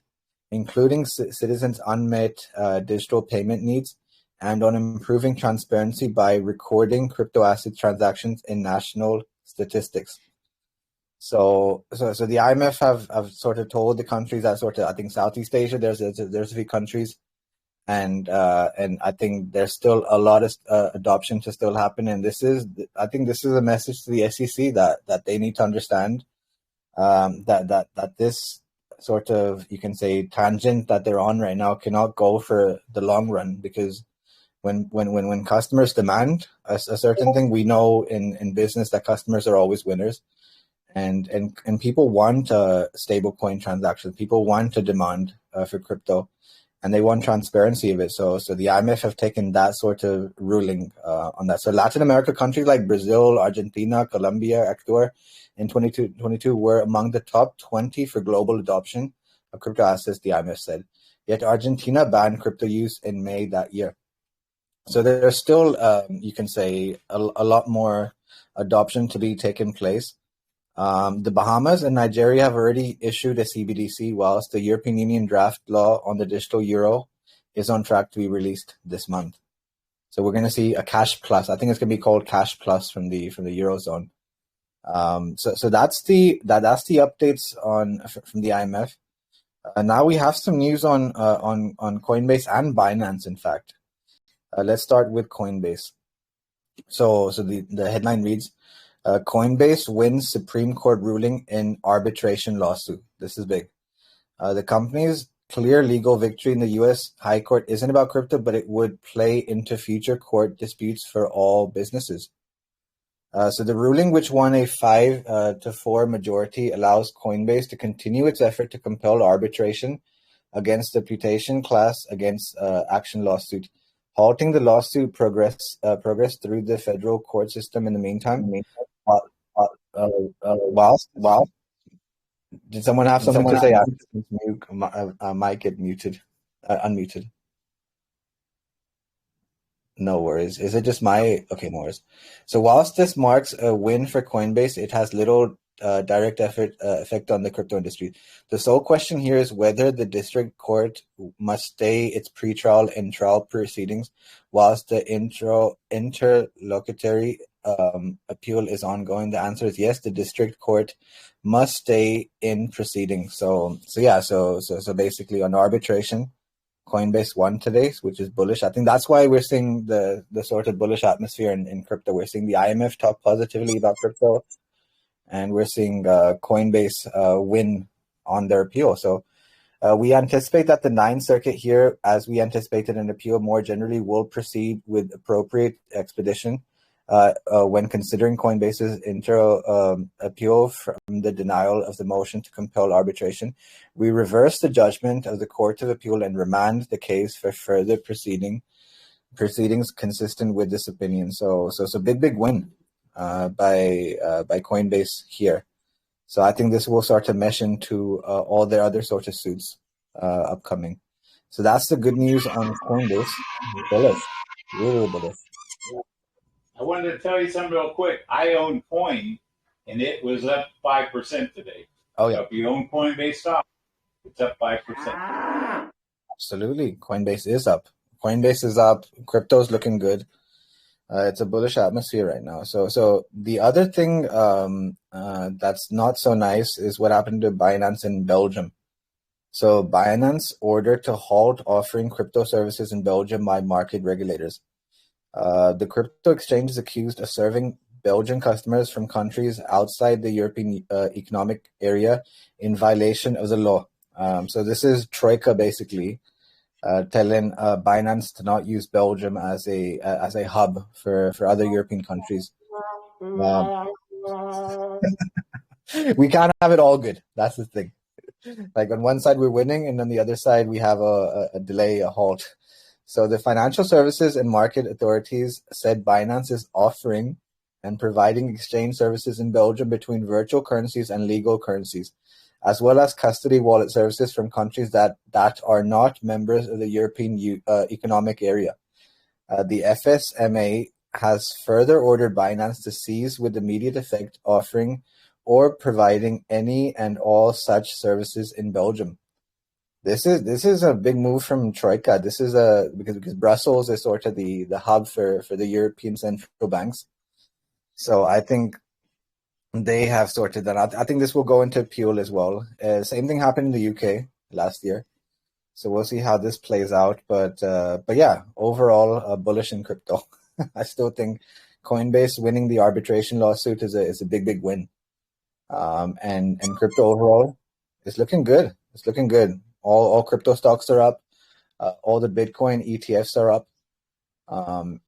including citizens' unmet digital payment needs, and on improving transparency by recording crypto asset transactions in national statistics. So the IMF have sort of told the countries that I think Southeast Asia, there's a few countries, and I think there's still a lot of adoption to still happen. And I think this is a message to the SEC that they need to understand that this sort of, you can say, tangent that they're on right now cannot go for the long run, because when customers demand a certain thing, we know in business that customers are always winners. And people want stable coin transactions. People want a demand for crypto, and they want transparency of it. So the IMF have taken that sort of ruling on that. So Latin America countries like Brazil, Argentina, Colombia, Ecuador in 2022 were among the top 20 for global adoption of crypto assets, the IMF said. Yet Argentina banned crypto use in May that year. So there's still, you can say, a lot more adoption to be taken place. The Bahamas and Nigeria have already issued a CBDC, whilst the European Union draft law on the digital euro is on track to be released this month. So we're going to see a Cash Plus. I think it's going to be called Cash Plus from the Eurozone. So that's the updates from the IMF. Now we have some news on Coinbase and Binance. In fact, let's start with Coinbase. So the headline reads, Coinbase wins Supreme Court ruling in arbitration lawsuit. This is big. The company's clear legal victory in the U.S. High Court isn't about crypto, but it would play into future court disputes for all businesses. So the ruling, which won a 5-4 majority, allows Coinbase to continue its effort to compel arbitration against the Putation class against action lawsuit. Halting the lawsuit progress through the federal court system in the meantime. While did someone have something to say? Might get muted, unmuted. No worries. Is it just my? Okay, no worries. So whilst this marks a win for Coinbase, it has little direct effect on the crypto industry. The sole question here is whether the district court must stay its pretrial and trial proceedings whilst the interlocutory appeal is ongoing. The answer is yes. The district court must stay in proceedings. So basically on arbitration, Coinbase won today, which is bullish. I think that's why we're seeing the sort of bullish atmosphere in crypto. We're seeing the IMF talk positively about crypto, and we're seeing Coinbase win on their appeal. So we anticipate that the Ninth Circuit here, as we anticipated an appeal more generally, will proceed with appropriate expedition when considering Coinbase's appeal from the denial of the motion to compel arbitration. We reverse the judgment of the Court of Appeal and remand the case for further proceedings consistent with this opinion. So big win by Coinbase here. So I think this will start to mesh into all their other sort of suits upcoming. So that's the good news on Coinbase. Bullish, really bullish. I wanted to tell you something real quick. I own Coin, and it was up 5% today. Oh yeah. So if you own Coinbase stock, it's up 5%. Absolutely, Coinbase is up. Coinbase is up. Crypto's looking good. It's a bullish atmosphere right now. So the other thing that's not so nice is what happened to Binance in Belgium. So Binance ordered to halt offering crypto services in Belgium by market regulators. The crypto exchange is accused of serving Belgian customers from countries outside the European Economic Area in violation of the law. So this is Troika basically telling Binance to not use Belgium as a hub for other European countries. We can't have it all good. That's the thing. Like on one side we're winning, and on the other side we have a delay, a halt. So the Financial Services and Market Authorities said Binance is offering and providing exchange services in Belgium between virtual currencies and legal currencies, as well as custody wallet services from countries that are not members of the European Economic Area. The FSMA has further ordered Binance to cease with immediate effect offering or providing any and all such services in Belgium. This is a big move from Troika. This is because Brussels is sort of the hub for the European central banks. So I think they have sorted that out. I think this will go into appeal as well. Same thing happened in the UK last year. So we'll see how this plays out. But yeah, overall bullish in crypto. I still think Coinbase winning the arbitration lawsuit is a big win. And crypto overall is looking good. It's looking good. All crypto stocks are up. All the Bitcoin ETFs are up.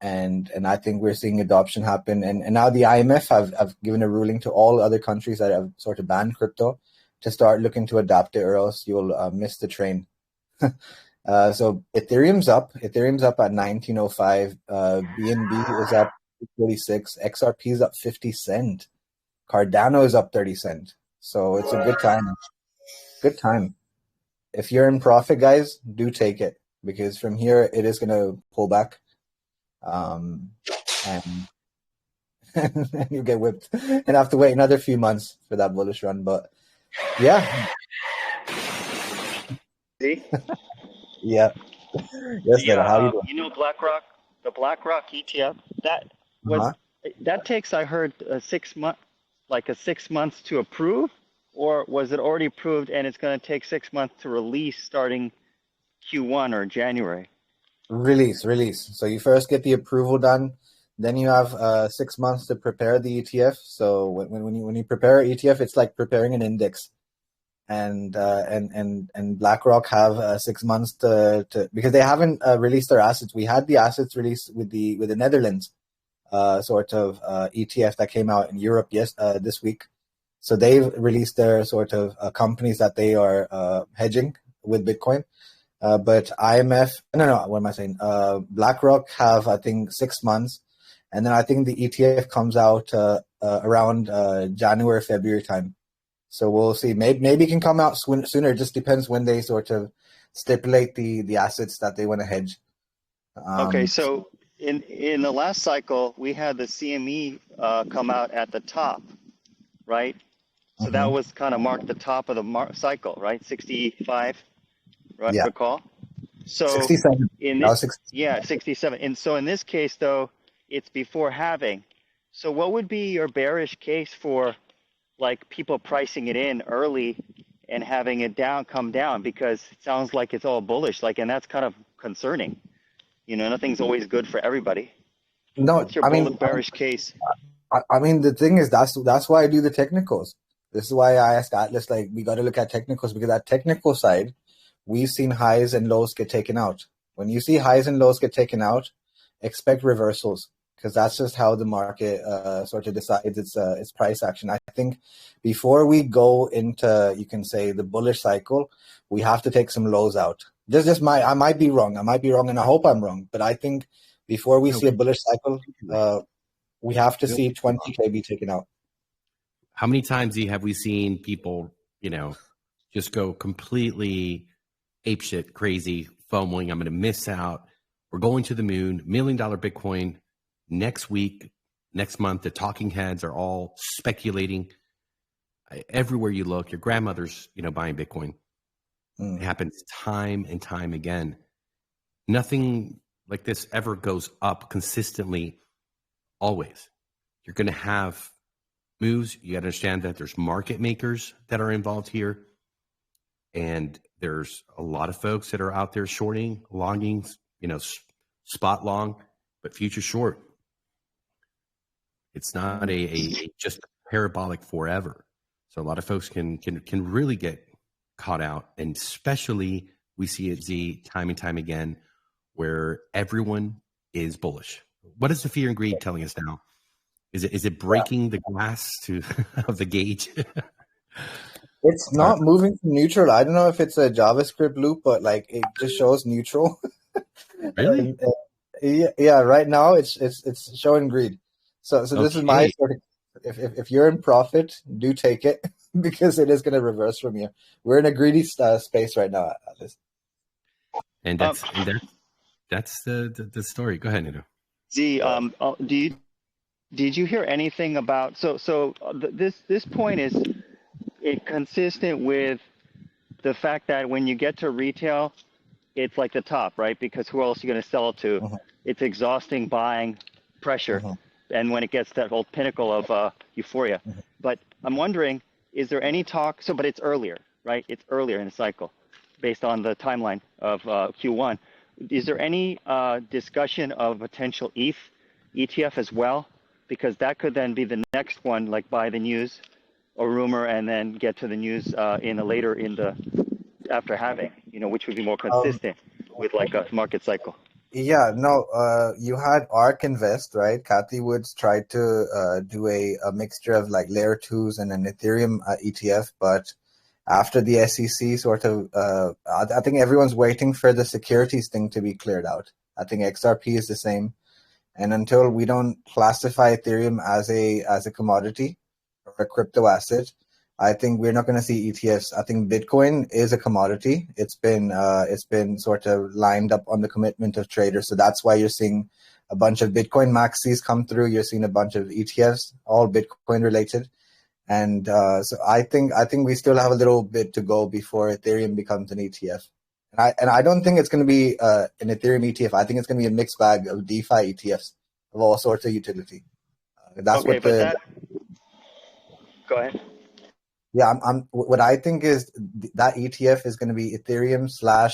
And I think we're seeing adoption happen. And now the IMF have given a ruling to all other countries that have sort of banned crypto to start looking to adopt it, or else you'll miss the train. So Ethereum's up. Ethereum's up at 1905. BNB is up 46. XRP is up 50 cent. Cardano is up 30 cent. So it's a good time. Good time. If you're in profit, guys, do take it, because from here it is going to pull back. And you get whipped and have to wait another few months for that bullish run. But yeah. See? Yeah. Yes, Yeah, how you doing? you know BlackRock, the BlackRock ETF, that takes, I heard, 6 months, like a 6 months to approve, or was it already approved and it's going to take 6 months to release starting Q1 or January? Release. So you first get the approval done, then you have 6 months to prepare the ETF. So when you prepare an ETF, it's like preparing an index. And BlackRock have 6 months to because they haven't released their assets. We had the assets released with the Netherlands sort of ETF that came out in Europe this week. So they've released their sort of companies that they are hedging with Bitcoin. But BlackRock have, I think, 6 months, and then I think the ETF comes out around January, February time. So we'll see. Maybe it can come out sooner. It just depends when they sort of stipulate the assets that they want to hedge. Okay, so in the last cycle, we had the CME come out at the top, right? So that was kind of marked the top of the cycle, right? 65, right? Yeah. Recall? So 67. In this, 67. And so in this case, though, it's before halving. So what would be your bearish case for like people pricing it in early and having it come down? Because it sounds like it's all bullish, and that's kind of concerning. Nothing's always good for everybody. No, what's your bearish case? I mean, the thing is, that's why I do the technicals. This is why I ask Atlas, we got to look at technicals, because that technical side, we've seen highs and lows get taken out. When you see highs and lows get taken out, expect reversals, because that's just how the market sort of decides its price action. I think before we go into, you can say, the bullish cycle, we have to take some lows out. I might be wrong, and I hope I'm wrong, but I think before we see a bullish cycle, we have to see 20K be taken out. How many times have we seen people, just go completely apeshit crazy, FOMOing? I'm going to miss out. We're going to the moon, $1 million Bitcoin next week, next month. The talking heads are all speculating. Everywhere you look, your grandmother's, buying Bitcoin. It happens time and time again. Nothing like this ever goes up consistently, always. You're going to have moves. You got to understand that there's market makers that are involved here. And there's a lot of folks that are out there shorting, longing, spot long, but future short. It's not a just parabolic forever. So a lot of folks can really get caught out. And especially we see it, Z, time and time again, where everyone is bullish. What is the fear and greed telling us now? Is it breaking the glass of the gauge? It's not moving from neutral. I don't know if it's a JavaScript loop, but it just shows neutral. Really? Yeah. Right now it's showing greed. So this is my sort of, if you're in profit, do take it, because it is going to reverse from you. We're in a greedy space right now, Atlas. And that's That's the story. Go ahead, Nido. Did you hear anything about this point is it consistent with the fact that when you get to retail, it's like the top, right? Because who else are you going to sell it to? It's exhausting buying pressure, and when it gets to that whole pinnacle of euphoria. But I'm wondering, is there any talk? But it's earlier, right? It's earlier in the cycle, based on the timeline of Q1. Is there any discussion of potential ETH ETF as well? Because that could then be the next one, like by the news or rumor, and then get to the news after halving, which would be more consistent with like a market cycle. Yeah, no, you had ARK Invest, right? Kathy Woods tried to do a mixture of like layer 2s and an Ethereum ETF, but after the SEC sort of, I think everyone's waiting for the securities thing to be cleared out. I think XRP is the same. And until we don't classify Ethereum as a commodity or a crypto asset, I think we're not going to see ETFs. I think Bitcoin is a commodity. It's been sort of lined up on the commitment of traders. So that's why you're seeing a bunch of Bitcoin maxis come through. You're seeing a bunch of ETFs, all Bitcoin related. And so I think we still have a little bit to go before Ethereum becomes an ETF. And I don't think it's going to be an Ethereum ETF. I think it's going to be a mixed bag of DeFi ETFs of all sorts of utility. Go ahead. Yeah, what I think is that ETF is going to be Ethereum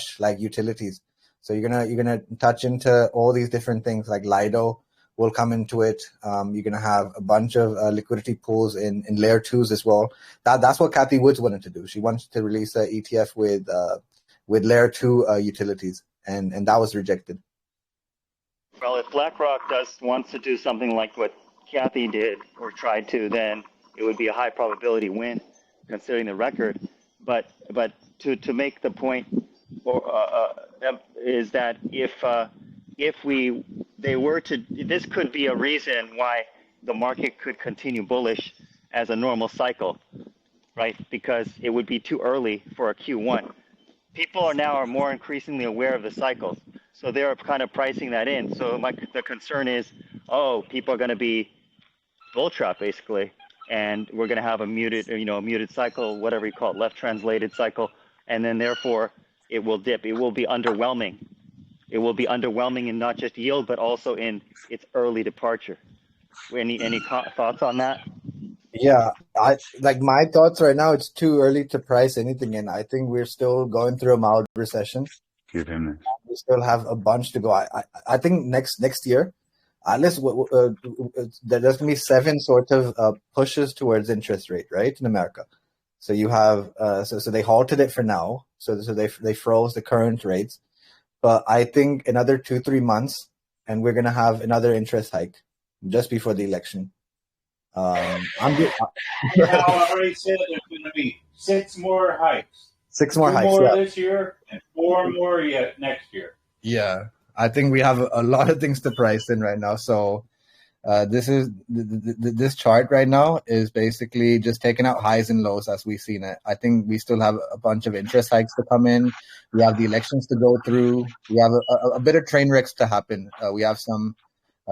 / like utilities. So you're gonna touch into all these different things, like Lido will come into it. You're gonna have a bunch of liquidity pools in layer 2s as well. That's what Kathy Woods wanted to do. She wanted to release an ETF with layer 2 utilities, and that was rejected. Well, if BlackRock wants to do something like what Kathy did or tried to, then it would be a high probability win, considering the record. But to make the point, is that this could be a reason why the market could continue bullish as a normal cycle, right? Because it would be too early for a Q1. People are more increasingly aware of the cycles, so they're kind of pricing that in. So the concern is, people are going to be bull trap basically, and we're going to have a muted cycle, whatever you call it, left translated cycle, and then therefore it will dip. It will be underwhelming. It will be underwhelming in not just yield, but also in its early departure. Any thoughts on that? Yeah, my thoughts right now, it's too early to price anything in. I think we're still going through a mild recession. Give him this. We still have a bunch to go. I think next year, at least there's going to be 7 sort of pushes towards interest rate, right, in America. So you have so they halted it for now. So they froze the current rates. But I think another 2-3 months, and we're going to have another interest hike just before the election. I already said there's going to be 6 more hikes. 6 more 2 hikes, more yeah. this year and 4 more yet next year. Yeah, I think we have a lot of things to price in right now. So this chart right now is basically just taking out highs and lows as we've seen it. I think we still have a bunch of interest hikes to come in. We have the elections to go through. We have a bit of train wrecks to happen. We have some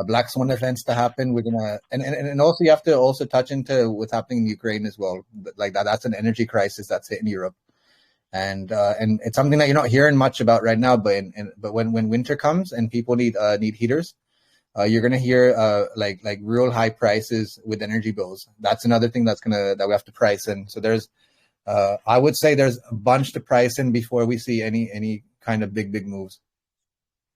black swan events to happen. We're gonna and also you have to also touch into what's happening in Ukraine as well. Like that's an energy crisis that's hitting Europe. And it's something that you're not hearing much about right now, but when winter comes and people need heaters, you're gonna hear like real high prices with energy bills. That's another thing that we have to price in. So there's I would say there's a bunch to price in before we see any kind of big moves.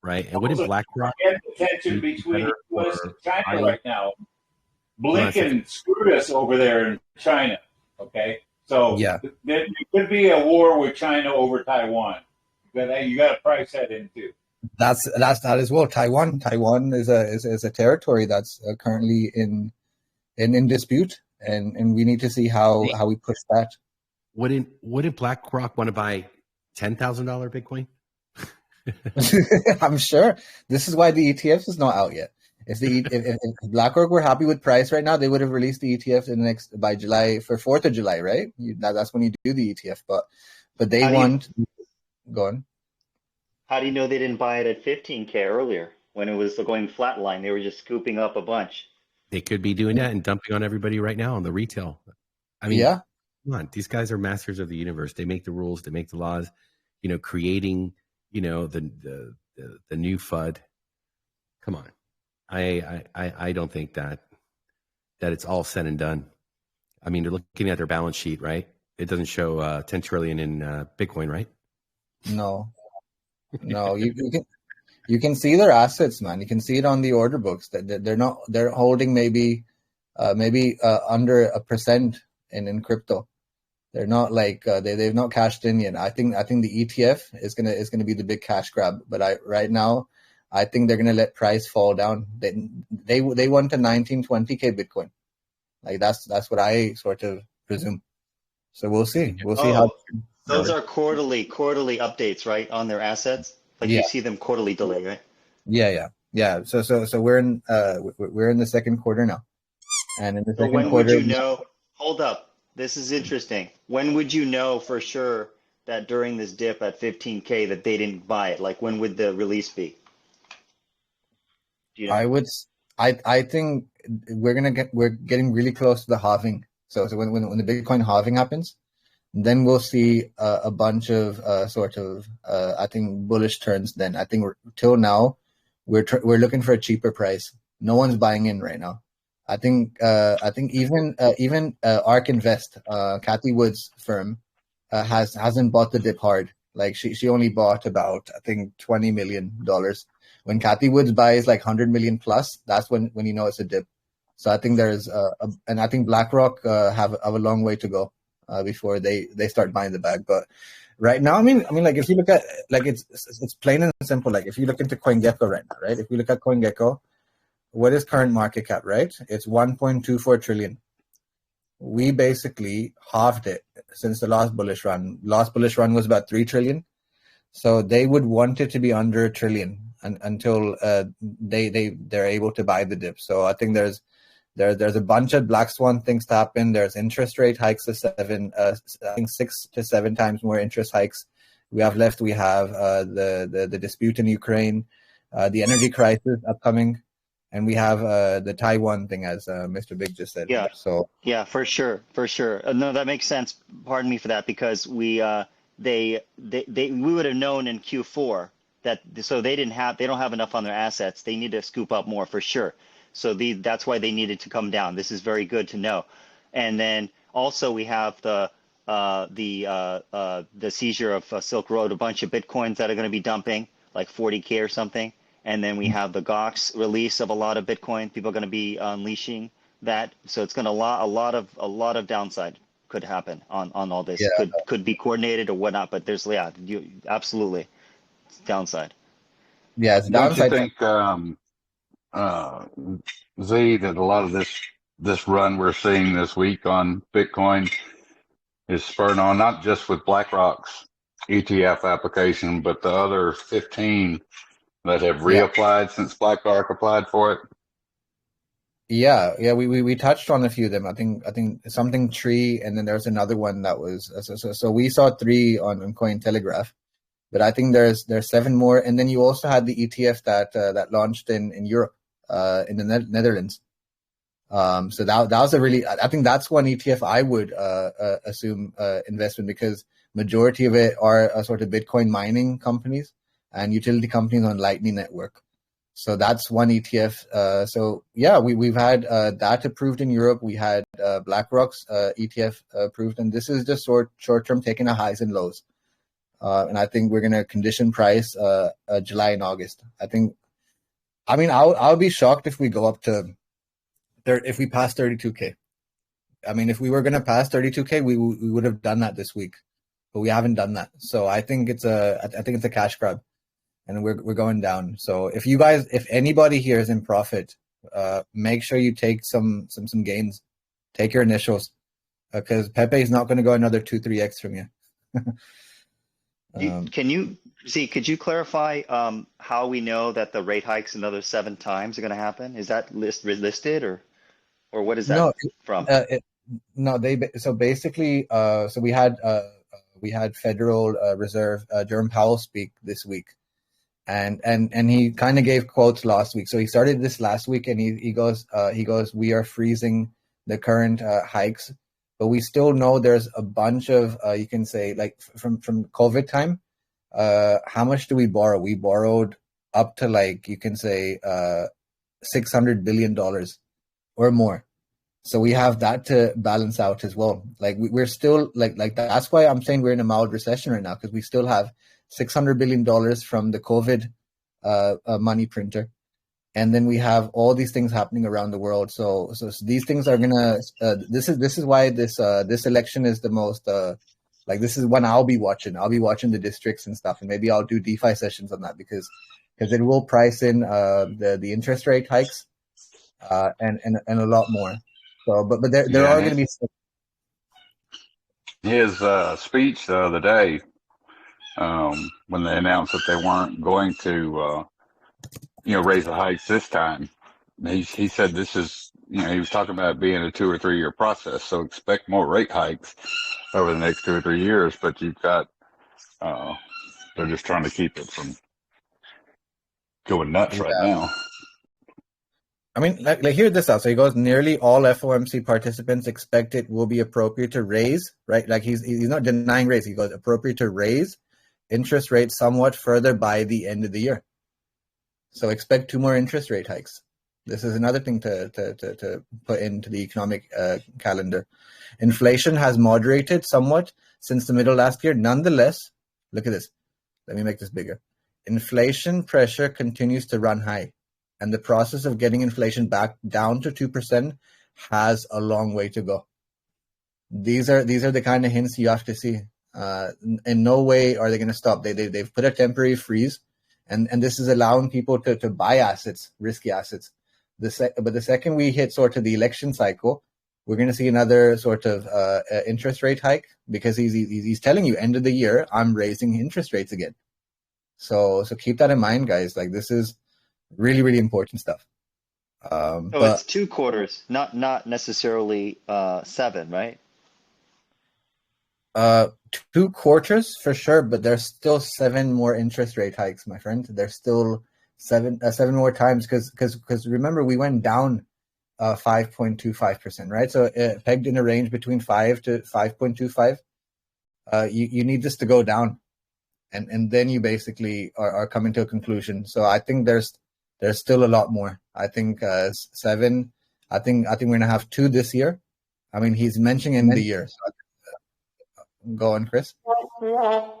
Right, and what did BlackRock? The tension between U.S. and China right now. Blinken screwed us over there in China. Okay. So there could be a war with China over Taiwan. You got to price that in too. That's that as well. Taiwan is a territory that's currently in dispute, and we need to see how we push that. Wouldn't BlackRock want to buy $10,000 Bitcoin? I'm sure. This is why the ETF is not out yet. If BlackRock were happy with price right now, they would have released the ETF by July for 4th of July, right? That's when you do the ETF. But they want. Go on. How do you know they didn't buy it at 15K earlier when it was going flatline? They were just scooping up a bunch. They could be doing that and dumping on everybody right now on the retail. I mean, Yeah. come on, these guys are masters of the universe. They make the rules, they make the laws. Creating, the new FUD. Come on, I don't think that it's all said and done. I mean, they're looking at their balance sheet, right? It doesn't show 10 trillion in Bitcoin, right? No, you can see their assets, man. You can see it on the order books that they're holding maybe under 1% in crypto. They're not like they've not cashed in yet. I think the ETF is gonna be the big cash grab. But right now, I think they're gonna let price fall down. They want a 19-20K Bitcoin. Like that's what I sort of presume. So we'll see. We'll see how. Those are quarterly updates, right, on their assets. Like Yeah. you see them quarterly delay, right? Yeah. So we're in the second quarter now, and in the So second when quarter, would you know? Hold up, this is interesting. When would you know for sure that during this dip at 15K that they didn't buy it? Like when would the release be? Do you know? I think we're getting really close to the halving. So when the Bitcoin halving happens, then we'll see a bunch of I think bullish turns. Then I think till now we're looking for a cheaper price. No one's buying in right now. I think even ARK Invest, Kathy Wood's firm, hasn't bought the dip hard. Like she only bought about I think $20 million. When Kathy Woods buys like 100 million plus, that's when you know it's a dip. So I think there's and I think BlackRock have a long way to go before they start buying the bag. But right now, I mean, like if you look at like it's plain and simple. Like if you look into CoinGecko right now, right? If you look at CoinGecko, what is current market cap, right? It's 1.24 trillion. We basically halved it since the last bullish run. Last bullish run was about 3 trillion. So they would want it to be under $1 trillion until they're able to buy the dip. So I think there's a bunch of black swan things to happen. There's interest rate hikes of 6 to 7 times more interest hikes. We have the dispute in Ukraine, the energy crisis upcoming, and we have the Taiwan thing, as Mr. Big just said. Yeah. So yeah, for sure. No, that makes sense. Pardon me for that, because we would have known in Q4 that they don't have enough on their assets. They need to scoop up more for sure. So that's why they needed to come down. This is very good to know. And then also we have the seizure of Silk Road, a bunch of Bitcoins that are going to be dumping, like 40K or something. And then we have the Gox release of a lot of Bitcoin. People are going to be unleashing that. So it's going to a lot of downside could happen on all this. Yeah. Could be coordinated or whatnot, but there's absolutely it's downside. Yeah, it's Don't you downside. think, Z, that a lot of this run we're seeing this week on Bitcoin is spurred on not just with BlackRock's ETF application, but the other 15 that have reapplied since BlackRock applied for it? Yeah, we touched on a few of them. I think something Tree, and then there's another one that was so we saw 3 on Cointelegraph, but I think there's 7 more, and then you also had the ETF that launched in Europe, in the Netherlands. So that was I think that's one ETF I would assume investment, because majority of it are sort of Bitcoin mining companies and utility companies on Lightning Network. So that's one ETF. So yeah, we've had that approved in Europe. We had BlackRock's ETF approved, and this is just short term, taking a highs and lows. And I think we're gonna condition price July and August. I'll be shocked if we go up to if we pass 32K. I mean, if we were gonna pass 32K, we would have done that this week, but we haven't done that. So I think it's a cash grab. And we're going down. So if anybody here is in profit, make sure you take some gains. Take your initials, because Pepe is not going to go another 2-3x from you. Could you clarify how we know that the rate hikes another 7 times are going to happen? Is that listed or what is that from? So basically, we had Federal Reserve Jerome Powell speak this week. And he kind of gave quotes last week. So he started this last week, and he goes, we are freezing the current hikes, but we still know there's a bunch of you can say like from COVID time. How much do we borrow? We borrowed up to like you can say $600 billion or more. So we have that to balance out as well. Like we're still like that's why I'm saying we're in a mild recession right now, because we still have $600 billion from the COVID money printer. And then we have all these things happening around the world. So these things are gonna. This is why this election is the most. This is when I'll be watching. I'll be watching the districts and stuff, and maybe I'll do DeFi sessions on that because it will price in the interest rate hikes and a lot more. So, but there are going to be. His speech the other day, when they announced that they weren't going to, raise the hikes this time, he said this is, he was talking about it being a 2 or 3 year process. So expect more rate hikes over the next 2 or 3 years. But you've got, they're just trying to keep it from going nuts right now. I mean, like hear this out. So he goes, nearly all FOMC participants expect it will be appropriate to raise, right? Like he's not denying raise. He goes, appropriate to raise interest rates somewhat further by the end of the year. So expect 2 more interest rate hikes. This is another thing to put into the economic calendar. Inflation has moderated somewhat since the middle of last year. Nonetheless, look at this. Let me make this bigger. Inflation pressure continues to run high, and the process of getting inflation back down to 2% has a long way to go. These are the kind of hints you have to see. In no way are they going to stop. They've put a temporary freeze, and this is allowing people to buy assets, risky assets. But the second we hit sort of the election cycle, we're going to see another sort of interest rate hike, because he's telling you end of the year, I'm raising interest rates again. So keep that in mind, guys. Like this is really, really important stuff. But it's 2 quarters, not necessarily 7, right? 2 quarters for sure, but there's still 7 more interest rate hikes, my friend. There's still 7 more times because remember we went down 5.25%, right? So pegged in a range between 5 to 5.25. You need this to go down, and then you basically are coming to a conclusion. So I think there's still a lot more. I think 7. I think we're gonna have 2 this year. I mean, he's mentioning in the year. So go on, Chris. Well,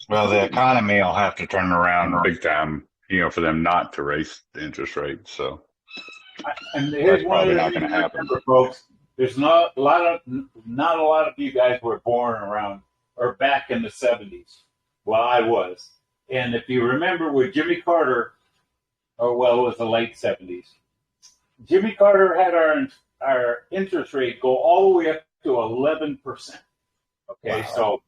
the economy will have to turn around big time, for them not to raise the interest rate. So and that's probably not going to happen, folks. There's not a lot of you guys were born around or back in the 70s. Well, I was, and if you remember with Jimmy Carter, it was the late 70s. Jimmy Carter had our interest rate go all the way up to 11%. Okay, wow. So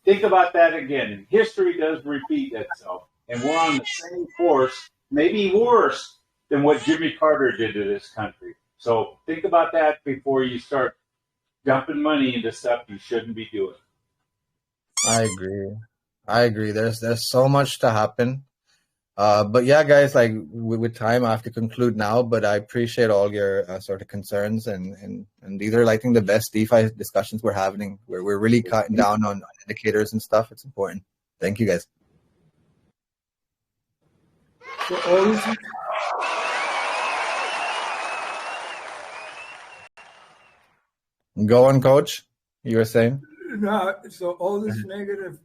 think about that again. History does repeat itself, and we're on the same course, maybe worse than what Jimmy Carter did to this country. So think about that before you start dumping money into stuff you shouldn't be doing. I agree. There's so much to happen. But yeah, guys, like with time, I have to conclude now, but I appreciate all your sort of concerns, and these are, I think, the best DeFi discussions we're having, where we're really cutting down on indicators and stuff. It's important. Thank you, guys. Go on, Coach. You were saying? No, so all this negative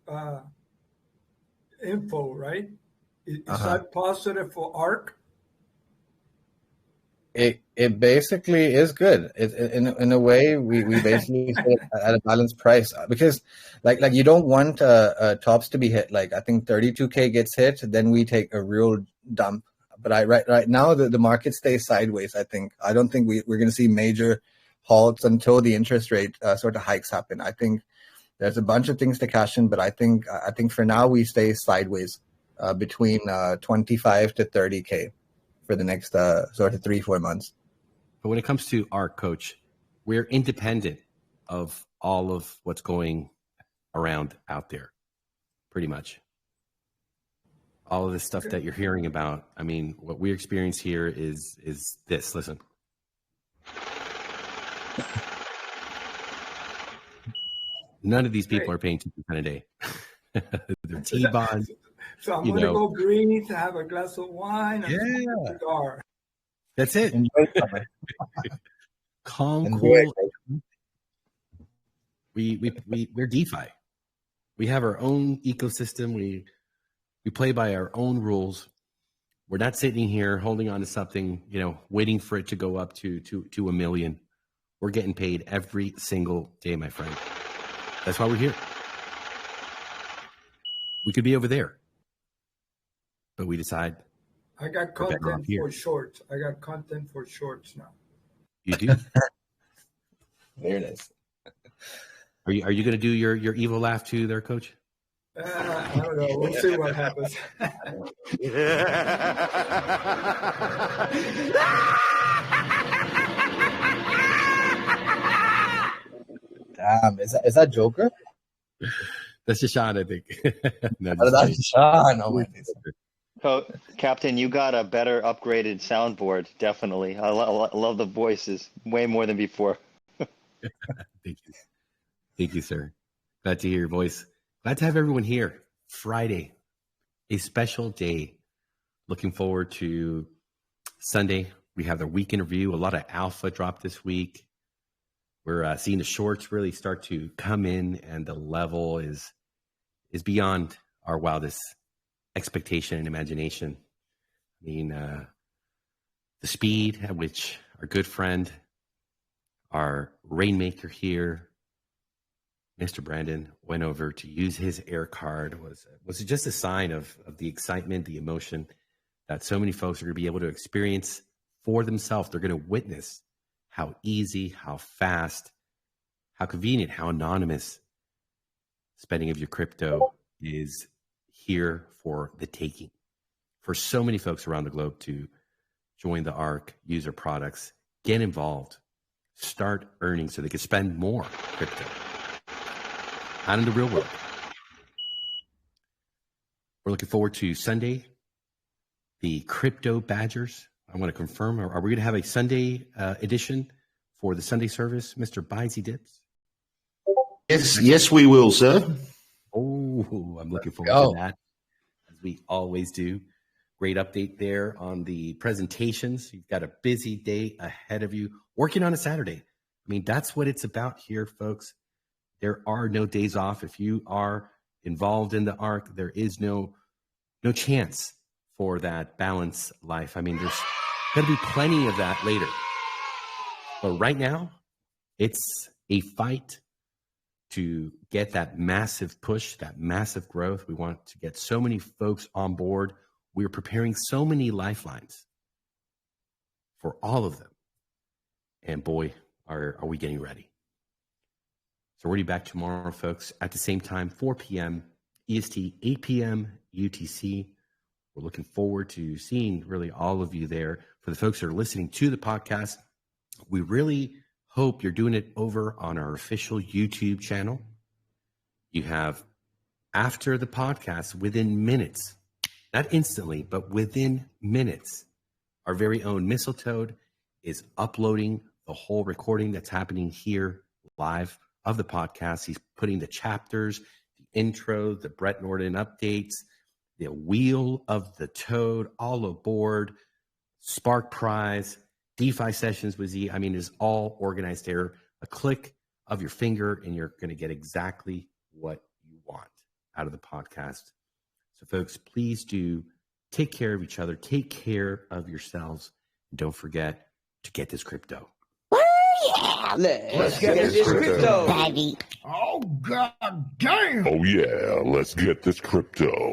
info, right? Is that positive for ARK? It basically is good. In a way, we basically sit at a balanced price, because like you don't want tops to be hit. Like I think 32K gets hit, then we take a real dump. But right now the market stays sideways. I don't think we're going to see major halts until the interest rate sort of hikes happen. I think there's a bunch of things to cash in, but I think for now we stay sideways between 25 to 30K for the next sort of 3-4 months. But when it comes to ARK, Coach, we're independent of all of what's going around out there, pretty much. All of the stuff that you're hearing about, I mean, what we experience here is this. Listen. None of these people are paying 2% a day. They're T-bonds. So I'm going to go breathe, have a glass of wine, and smoke a cigar. That's it. Calm, Enjoy. cool. We're DeFi. We have our own ecosystem. We play by our own rules. We're not sitting here holding on to something, waiting for it to go up to $1 million. We're getting paid every single day, my friend. That's why we're here. We could be over there, but we decide. I got content for shorts. I got content for shorts now. You do? Very nice. Are you going to do your evil laugh too there, Coach? I don't know. We'll see what happens. Damn, is that Joker? That's Sean, I think. No, that's Sean. Oh my goodness. Captain, you got a better upgraded soundboard. Definitely. I love the voices way more than before. Thank you. Thank you, sir. Glad to hear your voice. Glad to have everyone here. Friday, a special day. Looking forward to Sunday. We have the week in review. A lot of alpha dropped this week. We're seeing the shorts really start to come in, and the level is beyond our wildest expectation and imagination. I mean, the speed at which our good friend, our rainmaker here, Mr. Brandon, went over to use his air card was just a sign of the excitement, the emotion that so many folks are going to be able to experience for themselves. They're going to witness how easy, how fast, how convenient, how anonymous spending of your crypto is here for the taking. For so many folks around the globe to join the Ark, use our products, get involved, start earning so they can spend more crypto out in the real world. We're looking forward to Sunday, the Crypto Badgers. I want to confirm, are we going to have a Sunday edition for the Sunday service, Mr. Bisey Dips? Yes, we will, sir. Oh, I'm looking forward to that, as we always do. Great update there on the presentations. You've got a busy day ahead of you, working on a Saturday. I mean, that's what it's about here, folks. There are no days off. If you are involved in the Ark, there is no chance for that balanced life. I mean, there's going to be plenty of that later. But right now, it's a fight to get that massive push, that massive growth. We want to get so many folks on board. We're preparing so many lifelines for all of them. And boy, are we getting ready. So we'll be back tomorrow, folks, at the same time, 4 p.m. EST, 8 p.m. UTC. We're looking forward to seeing really all of you there. For the folks that are listening to the podcast, we really hope you're doing it over on our official YouTube channel. You have, after the podcast, within minutes, not instantly, but within minutes, our very own Mistletoe is uploading the whole recording that's happening here live of the podcast. He's putting the chapters, the intro, the Brett Nordin updates, the Wheel of the Toad, all aboard, Spark Prize, DeFi Sessions with Z. I mean, it's all organized there. A click of your finger, and you're going to get exactly what you want out of the podcast. So, folks, please do take care of each other. Take care of yourselves. And don't forget to get this crypto. Yeah, let's get this crypto. Baby. Oh, god damn. Oh, yeah, let's get this crypto.